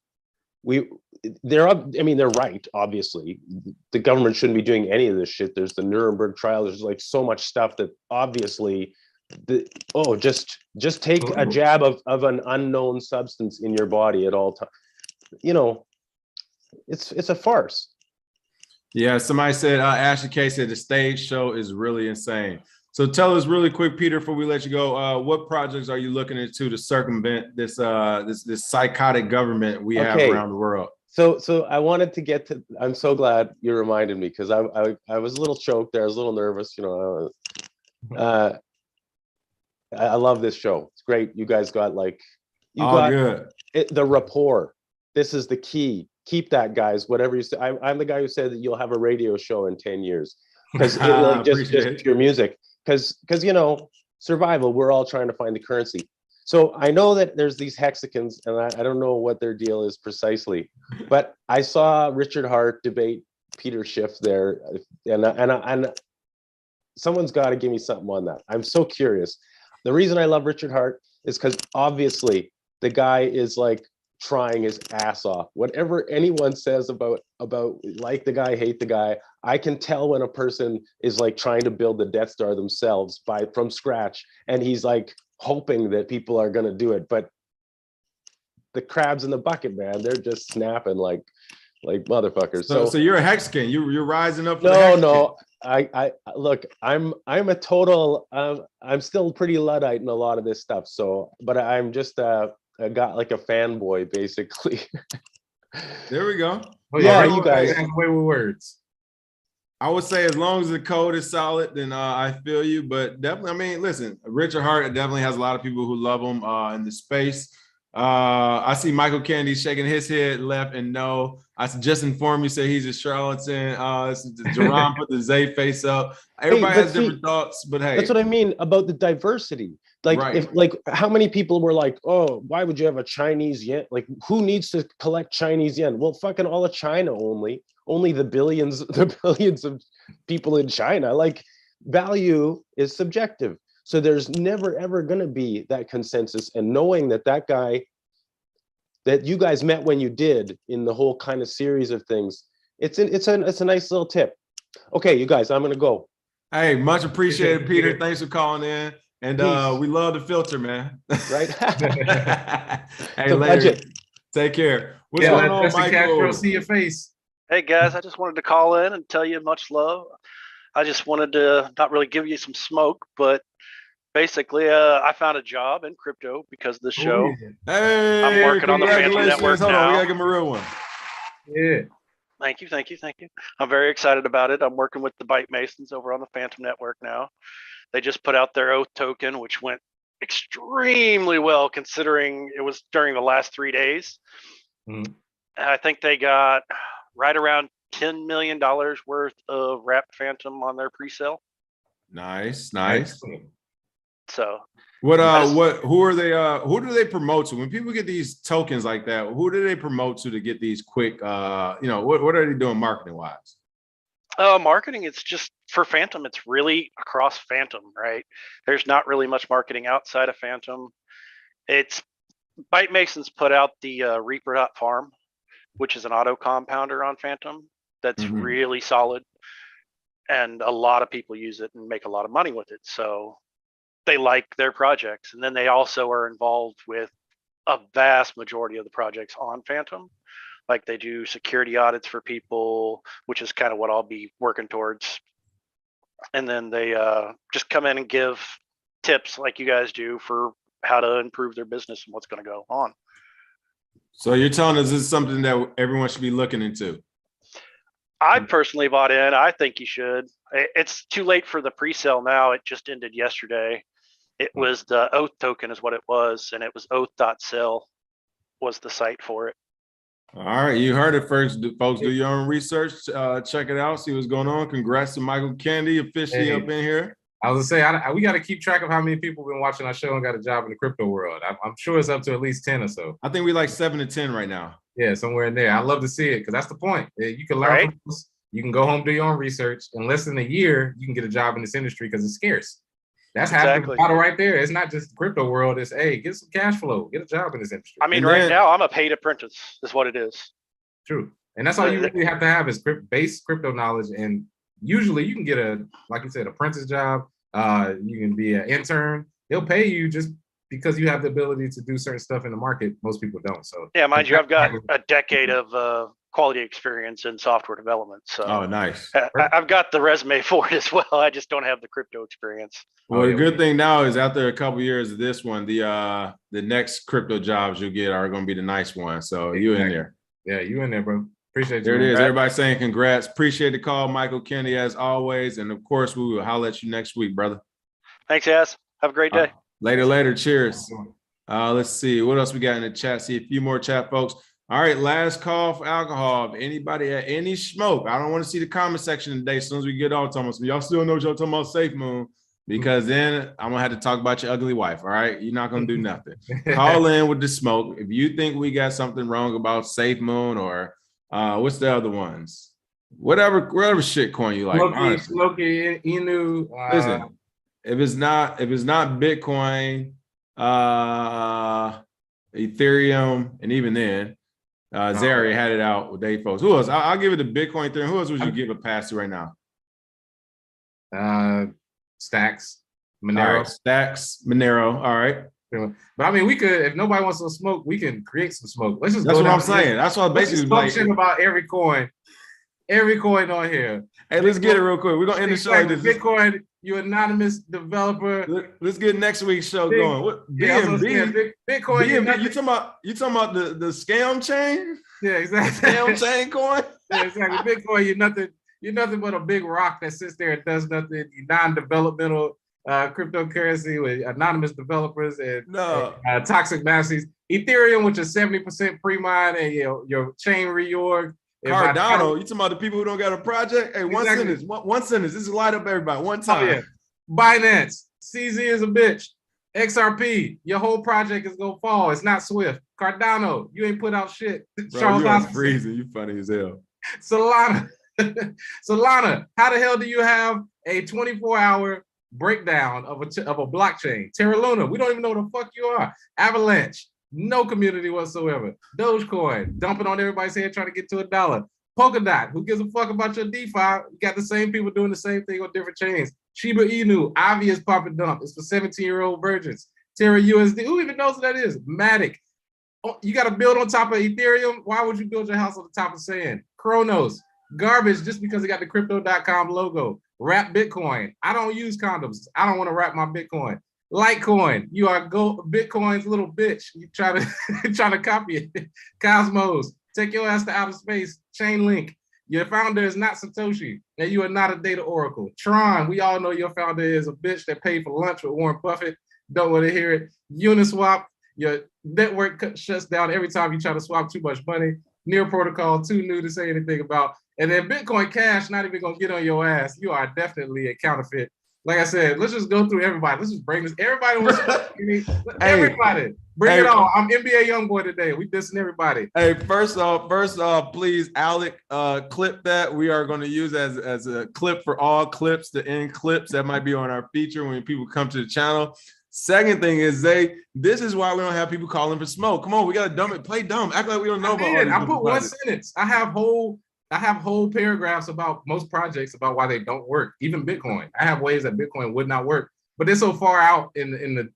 they're right, obviously. The government shouldn't be doing any of this shit. There's the Nuremberg trial. There's like so much stuff that obviously just take a jab of an unknown substance in your body at all times. It's a farce. Yeah, somebody said, Ashley K said the stage show is really insane. So tell us really quick, Peter, before we let you go, what projects are you looking into to circumvent this this psychotic government we have around the world? So I wanted to get to. I'm so glad you reminded me, because I was a little choked there. I was a little nervous. I love this show. It's great. You guys got Good. The rapport. This is the key. Keep that, guys. Whatever you say. I'm the guy who said that you'll have a radio show in 10 years, because just your music. Because survival. We're all trying to find the currency. So I know that there's these Hexicans, and I don't know what their deal is precisely, but I saw Richard Hart debate Peter Schiff there, and someone's got to give me something on that. I'm so curious. The reason I love Richard Hart is because obviously the guy is like trying his ass off. Whatever anyone says about like the guy, hate the guy, I can tell when a person is like trying to build the Death Star themselves from scratch, and he's like hoping that people are going to do it. But the crabs in the bucket, man, they're just snapping like motherfuckers. So you're a Hexican. You're rising up. No. I look, I'm a total, I'm still pretty Luddite in a lot of this stuff. So, but I'm just I got like a fanboy basically. There we go. Well, yeah, you guys. Way with words. I would say as long as the code is solid, then I feel you. But definitely, I mean, listen, Richard Hart definitely has a lot of people who love him in the space. I see Michael Kennedy shaking his head left and no. I just informed you, say he's a charlatan. Jerron put the Zay face up. Everybody has different thoughts, but hey, that's what I mean about the diversity. Like, right. If how many people were like, oh, why would you have a Chinese yen? Like, who needs to collect Chinese yen? Well, fucking all of China only the billions of people in China. Like, value is subjective. So there's never, ever going to be that consensus. And knowing that guy that you guys met when you did in the whole kind of series of things, it's a nice little tip. Okay, you guys, I'm going to go. Hey, much appreciated, Peter. Thanks for calling in. And we love the filter, man. Right? Hey, later. Take care. What's going on, Michael? Castro, see your face. Hey, guys, I just wanted to call in and tell you much love. I just wanted to not really give you some smoke, but basically, I found a job in crypto because of the show. Hey, I'm working on the Phantom Network Hold now. on, we gotta give him a real one. Yeah. Thank you. I'm very excited about it. I'm working with the Byte Masons over on the Phantom Network now. They just put out their Oath token, which went extremely well considering it was during the last 3 days. Mm-hmm. I think they got right around $10 million worth of wrapped Phantom on their pre-sale. Nice. So who are they who do they promote to when people get these tokens like that? Who do they promote to get these quick what are they doing marketing wise? Marketing, it's just for Phantom, it's really across Phantom, right? There's not really much marketing outside of Phantom. It's Byte Masons put out the Reaper.farm, which is an auto compounder on Phantom that's really solid, and a lot of people use it and make a lot of money with it. So they like their projects, and then they also are involved with a vast majority of the projects on Phantom. Like, they do security audits for people, which is kind of what I'll be working towards. And then they just come in and give tips like you guys do for how to improve their business and what's going to go on. So you're telling us this is something that everyone should be looking into? I personally bought in. I think you should. It's too late for the pre-sale now. It just ended yesterday. It was the Oath token is what it was, and it was oath.sell was the site for it. All right, you heard it first, folks. Do your own research. Check it out. See what's going on. Congrats to Michael Kennedy, officially up in here. I was gonna say, we got to keep track of how many people have been watching our show and got a job in the crypto world. I'm sure it's up to at least 10 or so. I think we like 7 to 10 right now. Yeah, somewhere in there. I love to see it because that's the point. You can learn from this. You can go home, do your own research. In less than a year, you can get a job in this industry because it's scarce. That's half the model right there. It's not just the crypto world. It's, hey, get some cash flow, get a job in this industry. I mean, right now, I'm a paid apprentice is what it is. True. And that's all you really have to have is base crypto knowledge. And usually you can get like you said, apprentice job. You can be an intern. They'll pay you just because you have the ability to do certain stuff in the market. Most people don't. So yeah, mind you, I've got a decade of quality experience in software development. So Oh, nice. I've got the resume for it as well. I just don't have the crypto experience. Well, the good thing now is after a couple years of this one, the next crypto jobs you get are going to be the nice ones. So you in there. Yeah, you in there, bro. Appreciate you. There it is. Right. Everybody saying congrats. Appreciate the call, Michael Kennedy, as always. And of course, we will holler at you next week, brother. Thanks, Yas. Have a great day. Later. Cheers. Let's see what else we got in the chat. See a few more chat, folks. All right, last call for alcohol. If anybody had any smoke, I don't want to see the comment section today. As soon as we get off, talking about, y'all still know what y'all talking about, Safe Moon, because then I'm gonna have to talk about your ugly wife. All right, you're not gonna do nothing. Call in with the smoke if you think we got something wrong about Safe Moon or what's the other ones? Whatever shit coin you like. Loki, Inu. Listen, if it's not Bitcoin, Ethereum, and even then. Zari had it out with they folks. Who else? I'll give it to Bitcoin Ethereum. Who else would you give a pass to right now? Stacks, Monero. All right, Stacks, Monero. All right. But I mean, we could, if nobody wants some smoke, we can create some smoke. Let's just. That's what I'm saying. That's what basically like about every coin on here. Hey, let's get it real quick. We're gonna end the show like this. Bitcoin, you anonymous developer. Let's get next week's show going. What BNB? Bitcoin. BNB, you talking about the scam chain? Yeah, exactly. Scam chain coin? Yeah, exactly. Bitcoin, you're nothing but a big rock that sits there and does nothing. You're non-developmental cryptocurrency with anonymous developers and toxic masses. Ethereum, which is 70% pre-mine, and your chain reorg. Cardano, you talking about the people who don't got a project? Hey, one sentence. This is light up everybody. One time. Oh, yeah. Binance, CZ is a bitch. XRP, your whole project is gonna fall. It's not Swift. Cardano, you ain't put out shit. Bro, Charles you freezing. You funny as hell. Solana, how the hell do you have a 24-hour breakdown of a blockchain? Terra Luna, we don't even know what the fuck you are. Avalanche. No community whatsoever. Dogecoin, dumping on everybody's head trying to get to $1. Polkadot, who gives a fuck about your DeFi? You got the same people doing the same thing on different chains. Shiba Inu, obvious pop and dump. It's for 17-year-old virgins. Terra USD, who even knows what that is? Matic. Oh, you got to build on top of Ethereum. Why would you build your house on the top of sand? Kronos, garbage just because it got the crypto.com logo. Wrap Bitcoin. I don't use condoms. I don't want to wrap my Bitcoin. Litecoin, you are Bitcoin's little bitch. You try to copy it. Cosmos, take your ass to outer space. Chainlink, your founder is not Satoshi, and you are not a data oracle. Tron, we all know your founder is a bitch that paid for lunch with Warren Buffett. Don't want to hear it. Uniswap, your network shuts down every time you try to swap too much money. Near Protocol, too new to say anything about. And then Bitcoin Cash, not even gonna get on your ass. You are definitely a counterfeit. Like I said, let's just go through everybody. Let's just bring this. Everybody wants everybody. Bring it on. I'm NBA YoungBoy today. We dissing everybody. Hey, first off, please, Alec, clip that. We are going to use as a clip for all clips, the end clips that might be on our feature when people come to the channel. Second thing is, this is why we don't have people calling for smoke. Come on, we got to dumb it. Play dumb. Act like we don't know about all this. I put one sentence. I have whole paragraphs about most projects about why they don't work. Even Bitcoin. I have ways that Bitcoin would not work, but they're so far out in the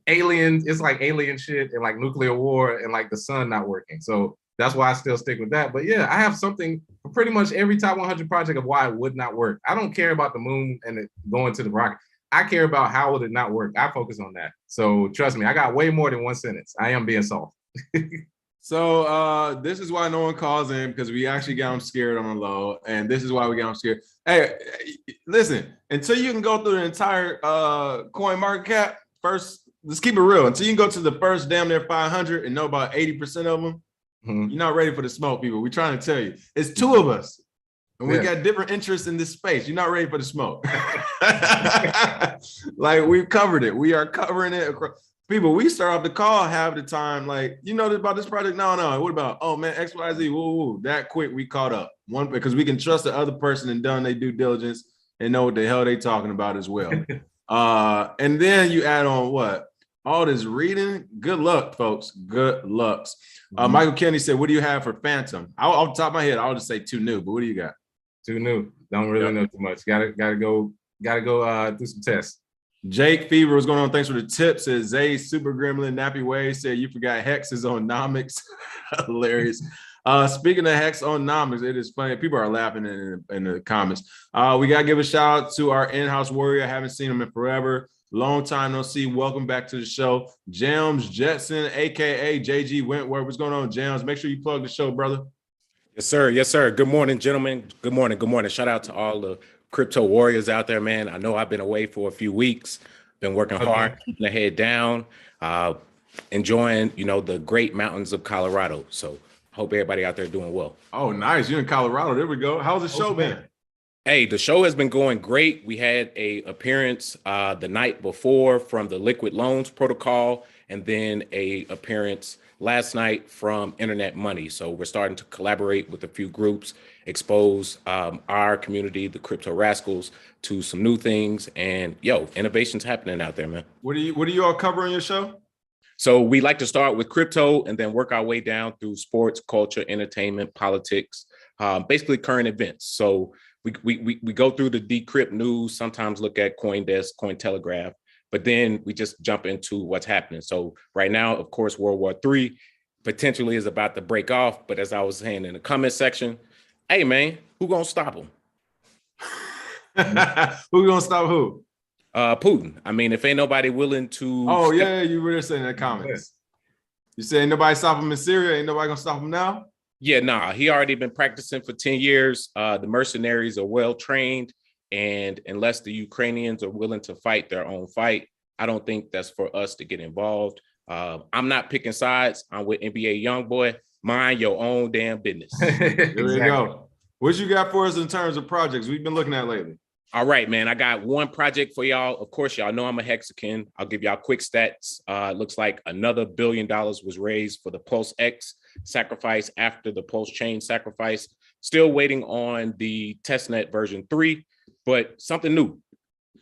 aliens. It's like alien shit and like nuclear war and like the sun not working. So that's why I still stick with that. But yeah, I have something for pretty much every top 100 project of why it would not work. I don't care about the moon and it going to the rocket. I care about how would it not work. I focus on that. So trust me, I got way more than one sentence. I am being soft. So this is why no one calls in, because we actually got them scared on the low, and this is why we got them scared. Hey, listen, until you can go through the entire coin market cap, first, let's keep it real. Until you can go to the first damn near 500 and know about 80% of them, you're not ready for the smoke, people. We're trying to tell you. It's two of us, and we got different interests in this space. You're not ready for the smoke. Like, we've covered it. We are covering it across. People, we start off the call half the time, like, you know about this project? No. What about, oh man, XYZ, woo. That quick, we caught up. One, because we can trust the other person and done their due diligence and know what the hell they talking about as well. And then you add on what? All this reading. Good luck, folks. Good lucks. Michael Kennedy said, what do you have for Phantom? Off the top of my head, I'll just say too new, but what do you got? Too new. Don't really know too much. Gotta go do some tests. Jake Fever, what's going on? Thanks for the tips. Says Zay Super Gremlin Nappy Way said you forgot Hex is on Nomics. Hilarious. Speaking of Hexonomics, it is funny. People are laughing in the comments. We got to give a shout out to our in-house warrior. I haven't seen him in forever. Long time no see. Welcome back to the show. Jams Jetson, a.k.a. JG Wentworth. What's going on, Jams? Make sure you plug the show, brother. Yes, sir. Yes, sir. Good morning, gentlemen. Good morning. Good morning. Shout out to all the crypto warriors out there, man. I know I've been away for a few weeks. Been working hard, keeping the head down, enjoying, the great mountains of Colorado. So hope everybody out there doing well. Oh, nice. You're in Colorado. There we go. How's the show been? Hey, the show has been going great. We had a appearance the night before from the Liquid Loans Protocol, and then a appearance last night from Internet Money. So we're starting to collaborate with a few groups, expose our community, the Crypto Rascals, to some new things. And innovation's happening out there, man. What do you all cover on your show? So we like to start with crypto and then work our way down through sports, culture, entertainment, politics, basically current events. So we go through the Decrypt news, sometimes look at CoinDesk, Cointelegraph, but then we just jump into what's happening. So right now, of course, World War III potentially is about to break off. But as I was saying in the comment section, hey, man, who gonna stop him? Who gonna stop who? Putin. I mean, if ain't nobody willing to. Oh, yeah, you were saying in the comments. You saying nobody stop him in Syria? Ain't nobody gonna stop him now? Yeah, nah, he already been practicing for 10 years. The mercenaries are well trained. And unless the Ukrainians are willing to fight their own fight, I don't think that's for us to get involved. I'm not picking sides. I'm with NBA YoungBoy. Mind your own damn business. There we go. What you got for us in terms of projects we've been looking at lately? All right, man. I got one project for y'all. Of course, y'all know I'm a Hexagon. I'll give y'all quick stats. It looks like another $1 billion was raised for the Pulse X sacrifice after the Pulse Chain sacrifice. Still waiting on the testnet version 3, but something new.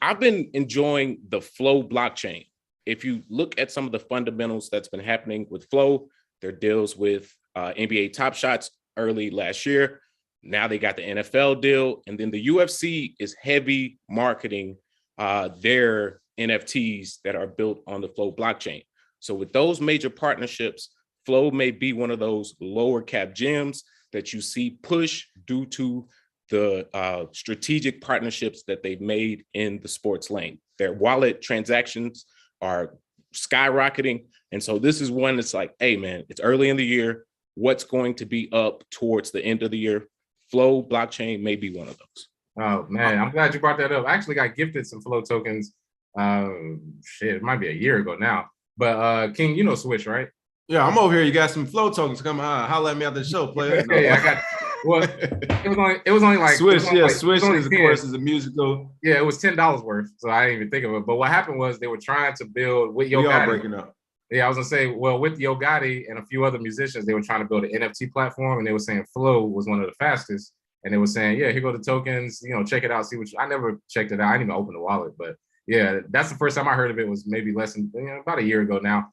I've been enjoying the Flow blockchain. If you look at some of the fundamentals that's been happening with Flow, their deals with NBA Top Shots early last year. Now they got the NFL deal, and then the UFC is heavy marketing their NFTs that are built on the Flow blockchain. So with those major partnerships, Flow may be one of those lower cap gems that you see push due to the strategic partnerships that they've made in the sports lane. Their wallet transactions are skyrocketing. And so this is one that's like, hey, man, it's early in the year. What's going to be up towards the end of the year? Flow blockchain may be one of those. Oh, man, I'm glad you brought that up. I actually got gifted some Flow tokens. It might be a year ago now. But King, you know Switch, right? Yeah, I'm over here. You got some Flow tokens. Come on, holla at me after the show, player. No. Yeah, I got. Well, it was only like Switch. Yeah, like, Switch is of course is a musical. Yeah, it was $10 worth, so I didn't even think of it. But what happened was they were trying to build with Yo Gotti. Breaking up. Yeah, I was gonna say, well, with Yo Gotti and a few other musicians, they were trying to build an NFT platform, and they were saying Flow was one of the fastest. And they were saying, yeah, here go the tokens. Check it out. See what I never checked it out. I didn't even open the wallet, but yeah, that's the first time I heard of it. Was maybe less than about a year ago now.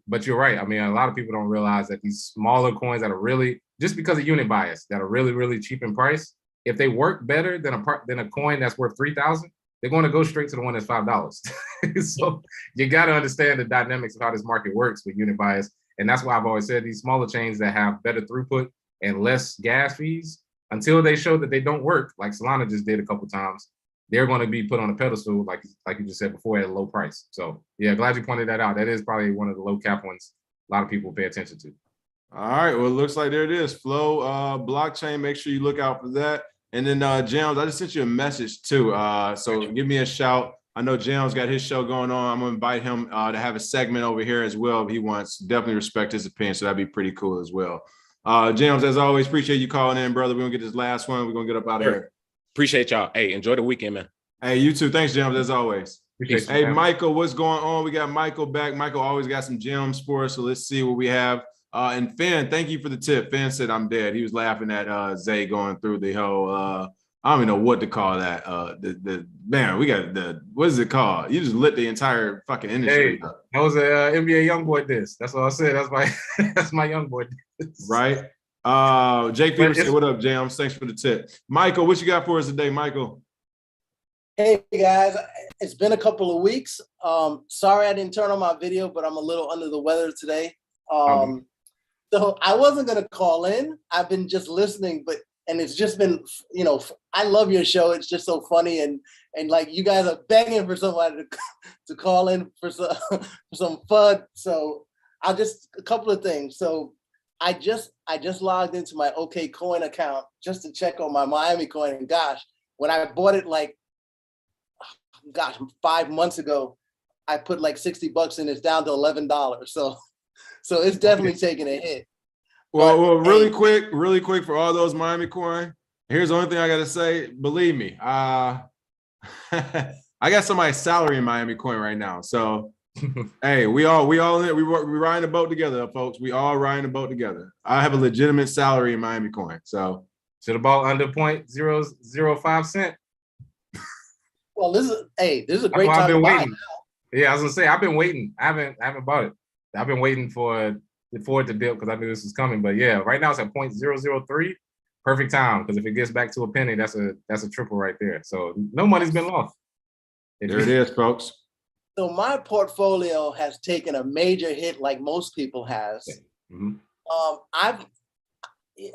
But you're right. I mean, a lot of people don't realize that these smaller coins that are really, just because of unit bias, that are really, really cheap in price, if they work better than a coin that's worth 3,000, they're going to go straight to the one that's $5. So you got to understand the dynamics of how this market works with unit bias. And that's why I've always said these smaller chains that have better throughput and less gas fees, until they show that they don't work, like Solana just did a couple times, they're going to be put on a pedestal, like you just said before, at a low price. So yeah, glad you pointed that out. That is probably one of the low cap ones a lot of people pay attention to. All right, well, it looks like there it is. Flow blockchain. Make sure you look out for that. And then Jams, I just sent you a message too. So give me a shout. I know Jams got his show going on. I'm gonna invite him to have a segment over here as well if he wants. Definitely respect his opinion. So that'd be pretty cool as well. Jams, as always, appreciate you calling in, brother. We're gonna get this last one. We're gonna get up out of here. Appreciate y'all. Hey, enjoy the weekend, man. Hey, you too. Thanks, Jams, as always. Hey, you, Michael, what's going on? We got Michael back. Michael always got some gems for us. So let's see what we have. And Finn, thank you for the tip. Finn said I'm dead. He was laughing at Zay going through the whole I don't even know what to call that. Man, we got what is it called? You just lit the entire fucking industry. Hey, that was a NBA YoungBoy diss. That's what I said. That's my YoungBoy diss. Right. Jake Peter said, what up, Jams? Thanks for the tip. Michael, what you got for us today, Michael? Hey guys, it's been a couple of weeks. Sorry I didn't turn on my video, but I'm a little under the weather today. So I wasn't gonna call in. I've been just listening, and it's just been, I love your show. It's just so funny, and like you guys are begging for somebody to call in for some fun. So a couple of things. So I just logged into my OK Coin account just to check on my Miami coin, and gosh, when I bought it 5 months ago, I put like $60 in. It's down to $11. So it's definitely taking a hit. Well, really quick for all those Miami coin. Here's the only thing I got to say. Believe me, I got somebody's salary in Miami coin right now. So, hey, we riding the boat together, folks. We all riding the boat together. I have a legitimate salary in Miami coin. So, should have bought under 0.005 cent. Well, this is a great time to buy. Yeah, I was gonna say I've been waiting. I haven't bought it. I've been waiting for it to dip because I knew this was coming. But yeah, right now it's at 0.003. Perfect time, because if it gets back to a penny, that's a triple right there. So no money's been lost. There it is, folks. So my portfolio has taken a major hit, like most people has. Mm-hmm.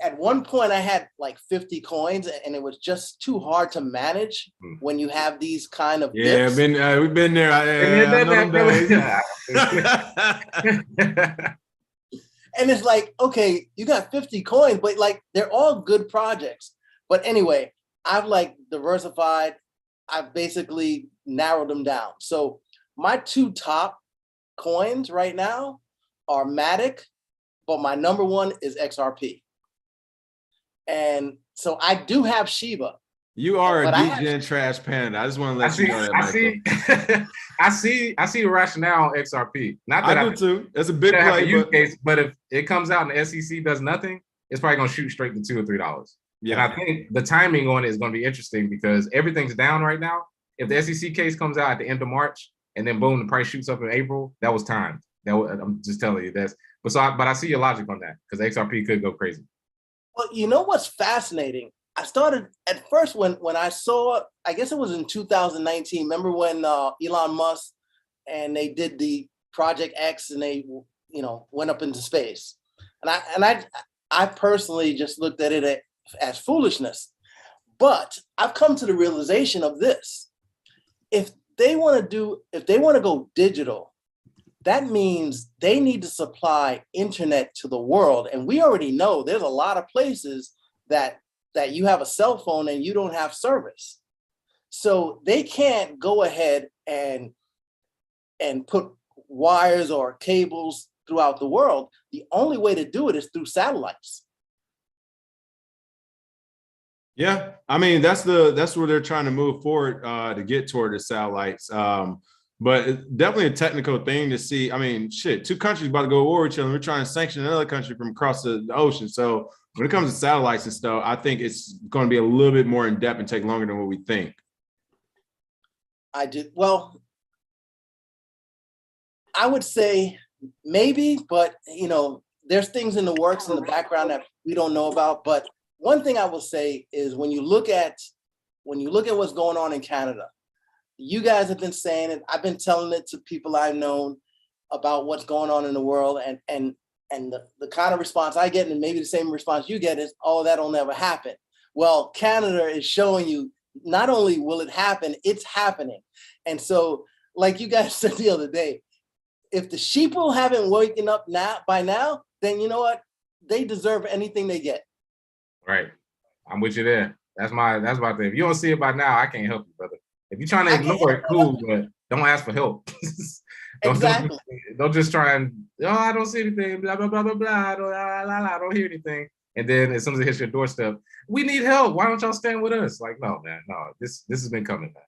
At one point I had like 50 coins, and it was just too hard to manage when you have these kind of dips. We've been there. And it's like, okay, you got 50 coins, but like they're all good projects. But anyway, I've like diversified. I've basically narrowed them down. So my two top coins right now are Matic, but my number one is XRP. And so I do have Shiba. You are a D-Gen trash panda. I just want to let you know that. I see the rationale on XRP. Not that I do too. That's a big play. But if it comes out and the SEC does nothing, it's probably gonna shoot straight to $2 or $3. Yeah. And I think the timing on it is gonna be interesting because everything's down right now. If the SEC case comes out at the end of March and then boom, the price shoots up in April, that was timed. I'm just telling you that's. But I see your logic on that because XRP could go crazy. Well, you know what's fascinating? I started at first when I saw, I guess it was in 2019. Remember when Elon Musk and they did the Project X and they, went up into space. And I personally just looked at it as foolishness. But I've come to the realization of this. If they want to go digital, that means they need to supply internet to the world. And we already know there's a lot of places that you have a cell phone and you don't have service. So they can't go ahead and put wires or cables throughout the world. The only way to do it is through satellites. Yeah, I mean, that's where they're trying to move forward to get toward the satellites. But it's definitely a technical thing to see. I mean, shit, two countries about to go to war with each other. We're trying to sanction another country from across the ocean. So when it comes to satellites and stuff, I think it's going to be a little bit more in depth and take longer than what we think. Well, I would say maybe, but there's things in the works in the background that we don't know about. But one thing I will say is when you look at what's going on in Canada, you guys have been saying it. I've been telling it to people I've known about what's going on in the world, and the kind of response I get, and maybe the same response you get, is, "Oh, that'll never happen." Well, Canada is showing you not only will it happen, it's happening. And so, like you guys said the other day, if the sheeple haven't woken up by now, then you know what? They deserve anything they get. Right. I'm with you there. That's my thing. If you don't see it by now, I can't help you, brother. If you're trying to ignore it, cool, but don't ask for help. Exactly. Don't just try and, I don't see anything, blah, blah, blah, blah, blah, I don't hear anything. And then as soon as it hits your doorstep, we need help. Why don't y'all stand with us? Like, no, man, no, this has been coming, man.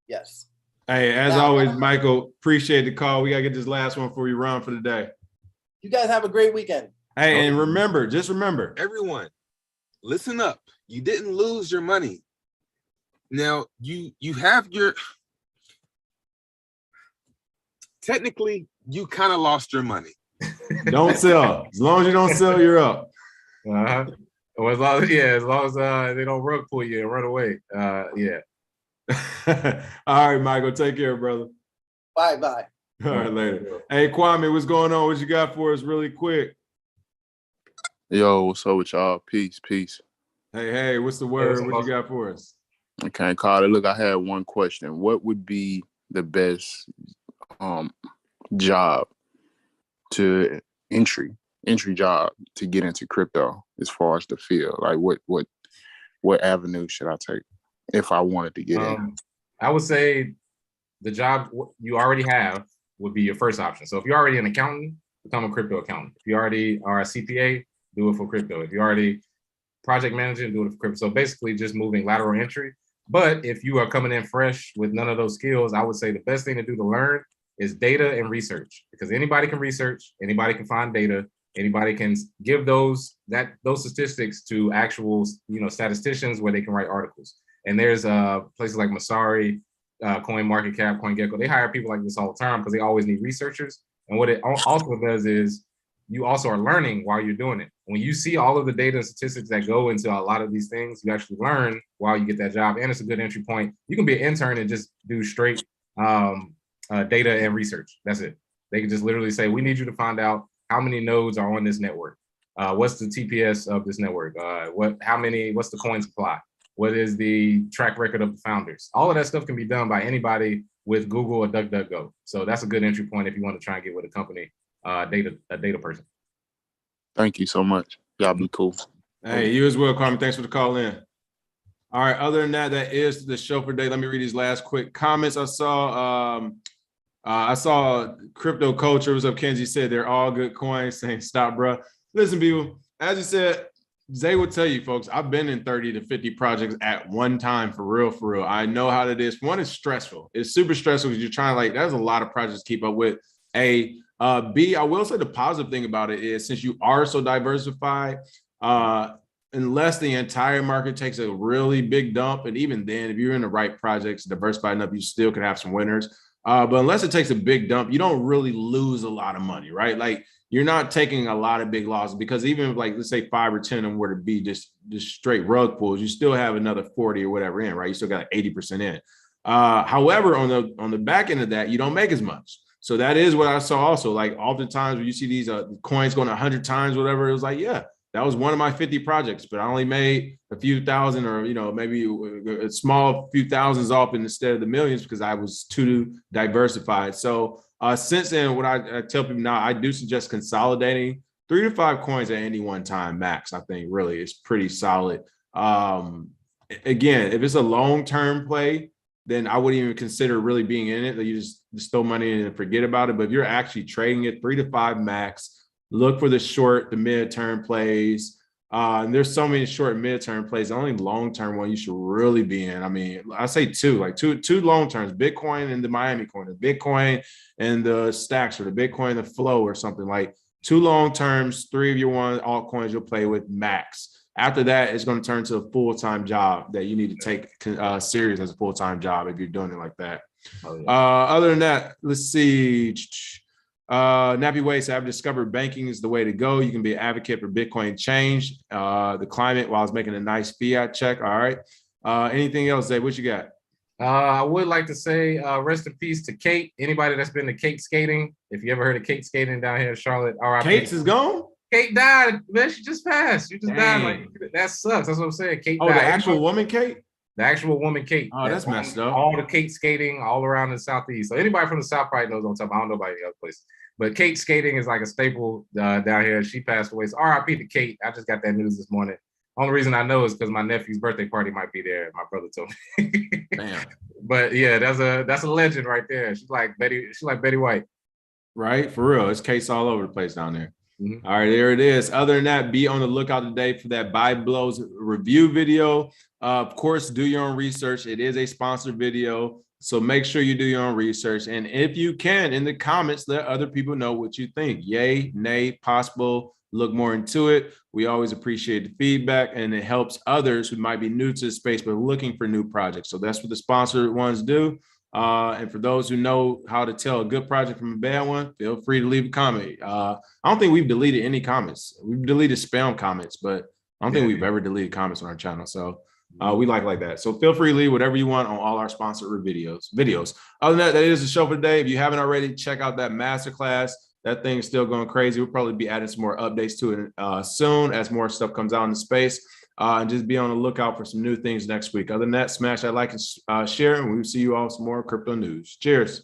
Yes. Hey, as always, Michael, appreciate the call. We got to get this last one before we run for the day. You guys have a great weekend. Hey, and remember, everyone, listen up. You didn't lose your money. Now, you have technically, you kind of lost your money. Don't sell. As long as you don't sell, you're up. Uh-huh. Or as long as they don't rug pull you and run away. Yeah. All right, Michael, take care, brother. Bye. All right, later. Hey, Kwame, what's going on? What you got for us really quick? Yo, what's up with y'all? Peace, peace. Hey, what's the Hey, what's word? up, What boss? you got for us? Okay, Carter. Look, I had one question. What would be the best job to entry job to get into crypto as far as the field? Like what avenue should I take if I wanted to get in? I would say the job you already have would be your first option. So if you're already an accountant, become a crypto accountant. If you already are a CPA, do it for crypto. If you're already project manager, do it for crypto. So basically just moving lateral entry. But if you are coming in fresh with none of those skills, I would say the best thing to do to learn is data and research, because anybody can research, anybody can find data, anybody can give those statistics to actual statisticians where they can write articles. And there's places like Masari, Coin Market Cap, CoinGecko. They hire people like this all the time because they always need researchers. And what it also does is you also are learning while you're doing it. When you see all of the data and statistics that go into a lot of these things, you actually learn while you get that job. And it's a good entry point. You can be an intern and just do straight data and research. That's it. They can just literally say, we need you to find out how many nodes are on this network. What's the TPS of this network? What's the coin supply? What is the track record of the founders? All of that stuff can be done by anybody with Google or DuckDuckGo. So that's a good entry point if you want to try and get with a company, a data person. Thank you so much. Y'all be cool. Hey, you as well, Kwame. Thanks for the call in. All right. Other than that, that is the show for today. Let me read these last quick comments. I saw Crypto Culture. What's up, Kenzie? Said they're all good coins. Saying stop, bro. Listen, people. As you said, Zay will tell you, folks. I've been in 30 to 50 projects at one time, for real, for real. I know how it is. One, it's stressful. It's super stressful because you're trying there's a lot of projects to keep up with. B, I will say the positive thing about it is since you are so diversified, unless the entire market takes a really big dump, and even then, if you're in the right projects, diversified enough, you still can have some winners. But unless it takes a big dump, you don't really lose a lot of money, right? Like you're not taking a lot of big losses because even if let's say 5 or 10 of them were to be just straight rug pulls, you still have another 40 or whatever in, right? You still got 80% in. However, on the back end of that, you don't make as much. So that is what I saw also. Like oftentimes when you see these coins going 100 times, whatever, it was like, yeah, that was one of my 50 projects, but I only made a few thousand or, maybe a small few thousands off instead of the millions because I was too diversified. So since then, what I tell people now, I do suggest consolidating 3 to 5 coins at any one time max. I think really is pretty solid. Again, if it's a long-term play, then I wouldn't even consider really being in it. You just throw money in and forget about it. But if you're actually trading it 3 to 5 max, look for the short, the mid-term plays. And there's so many short and mid-term plays. The only long-term one you should really be in. I mean, I say two long-terms, Bitcoin and the Miami coin, the Bitcoin and the stacks, or the Bitcoin and the flow, or something like 2 long-terms, 3 of your altcoins you'll play with max. After that, it's going to turn to a full-time job that you need to take serious as a full-time job if you're doing it like that. Oh, yeah. Other than that, let's see. Nappy Waste, I've discovered banking is the way to go. You can be an advocate for Bitcoin change, the climate, while I was making a nice fiat check. All right. Anything else, Dave? What you got? I would like to say rest in peace to Kate. Anybody that's been to Kate skating, if you ever heard of Kate skating down here in Charlotte, Kate's is gone? Kate died, man. She just passed. She just died. Like, that sucks. That's what I'm saying. Kate died. The actual woman, Kate? The actual woman, Kate. Oh, that's messed up. All the Kate skating all around the Southeast. So anybody from the South probably knows what I'm talking about. I don't know about any other place. But Kate skating is like a staple down here. She passed away. So RIP to Kate. I just got that news this morning. Only reason I know is because my nephew's birthday party might be there. My brother told me. Damn. But yeah, that's a legend right there. She's like Betty White. Right? For real. It's Kate's all over the place down there. Mm-hmm. All right, there it is. Other than that, be on the lookout today for that Viblos review video. Of course, do your own research. It is a sponsored video, so make sure you do your own research. And if you can, in the comments, let other people know what you think. Yay, nay, possible, look more into it. We always appreciate the feedback, and it helps others who might be new to the space but looking for new projects. So that's what the sponsored ones do. And for those who know how to tell a good project from a bad one, feel free to leave a comment. I don't think we've deleted any comments. We've deleted spam comments, but I don't think we've ever deleted comments on our channel. So we like that. So feel free to leave whatever you want on all our sponsored videos. Other than that, that is the show for today. If you haven't already, check out that masterclass. That thing is still going crazy. We'll probably be adding some more updates to it soon as more stuff comes out in the space. And just be on the lookout for some new things next week. Other than that, smash that like and share, and we'll see you all some more crypto news. Cheers.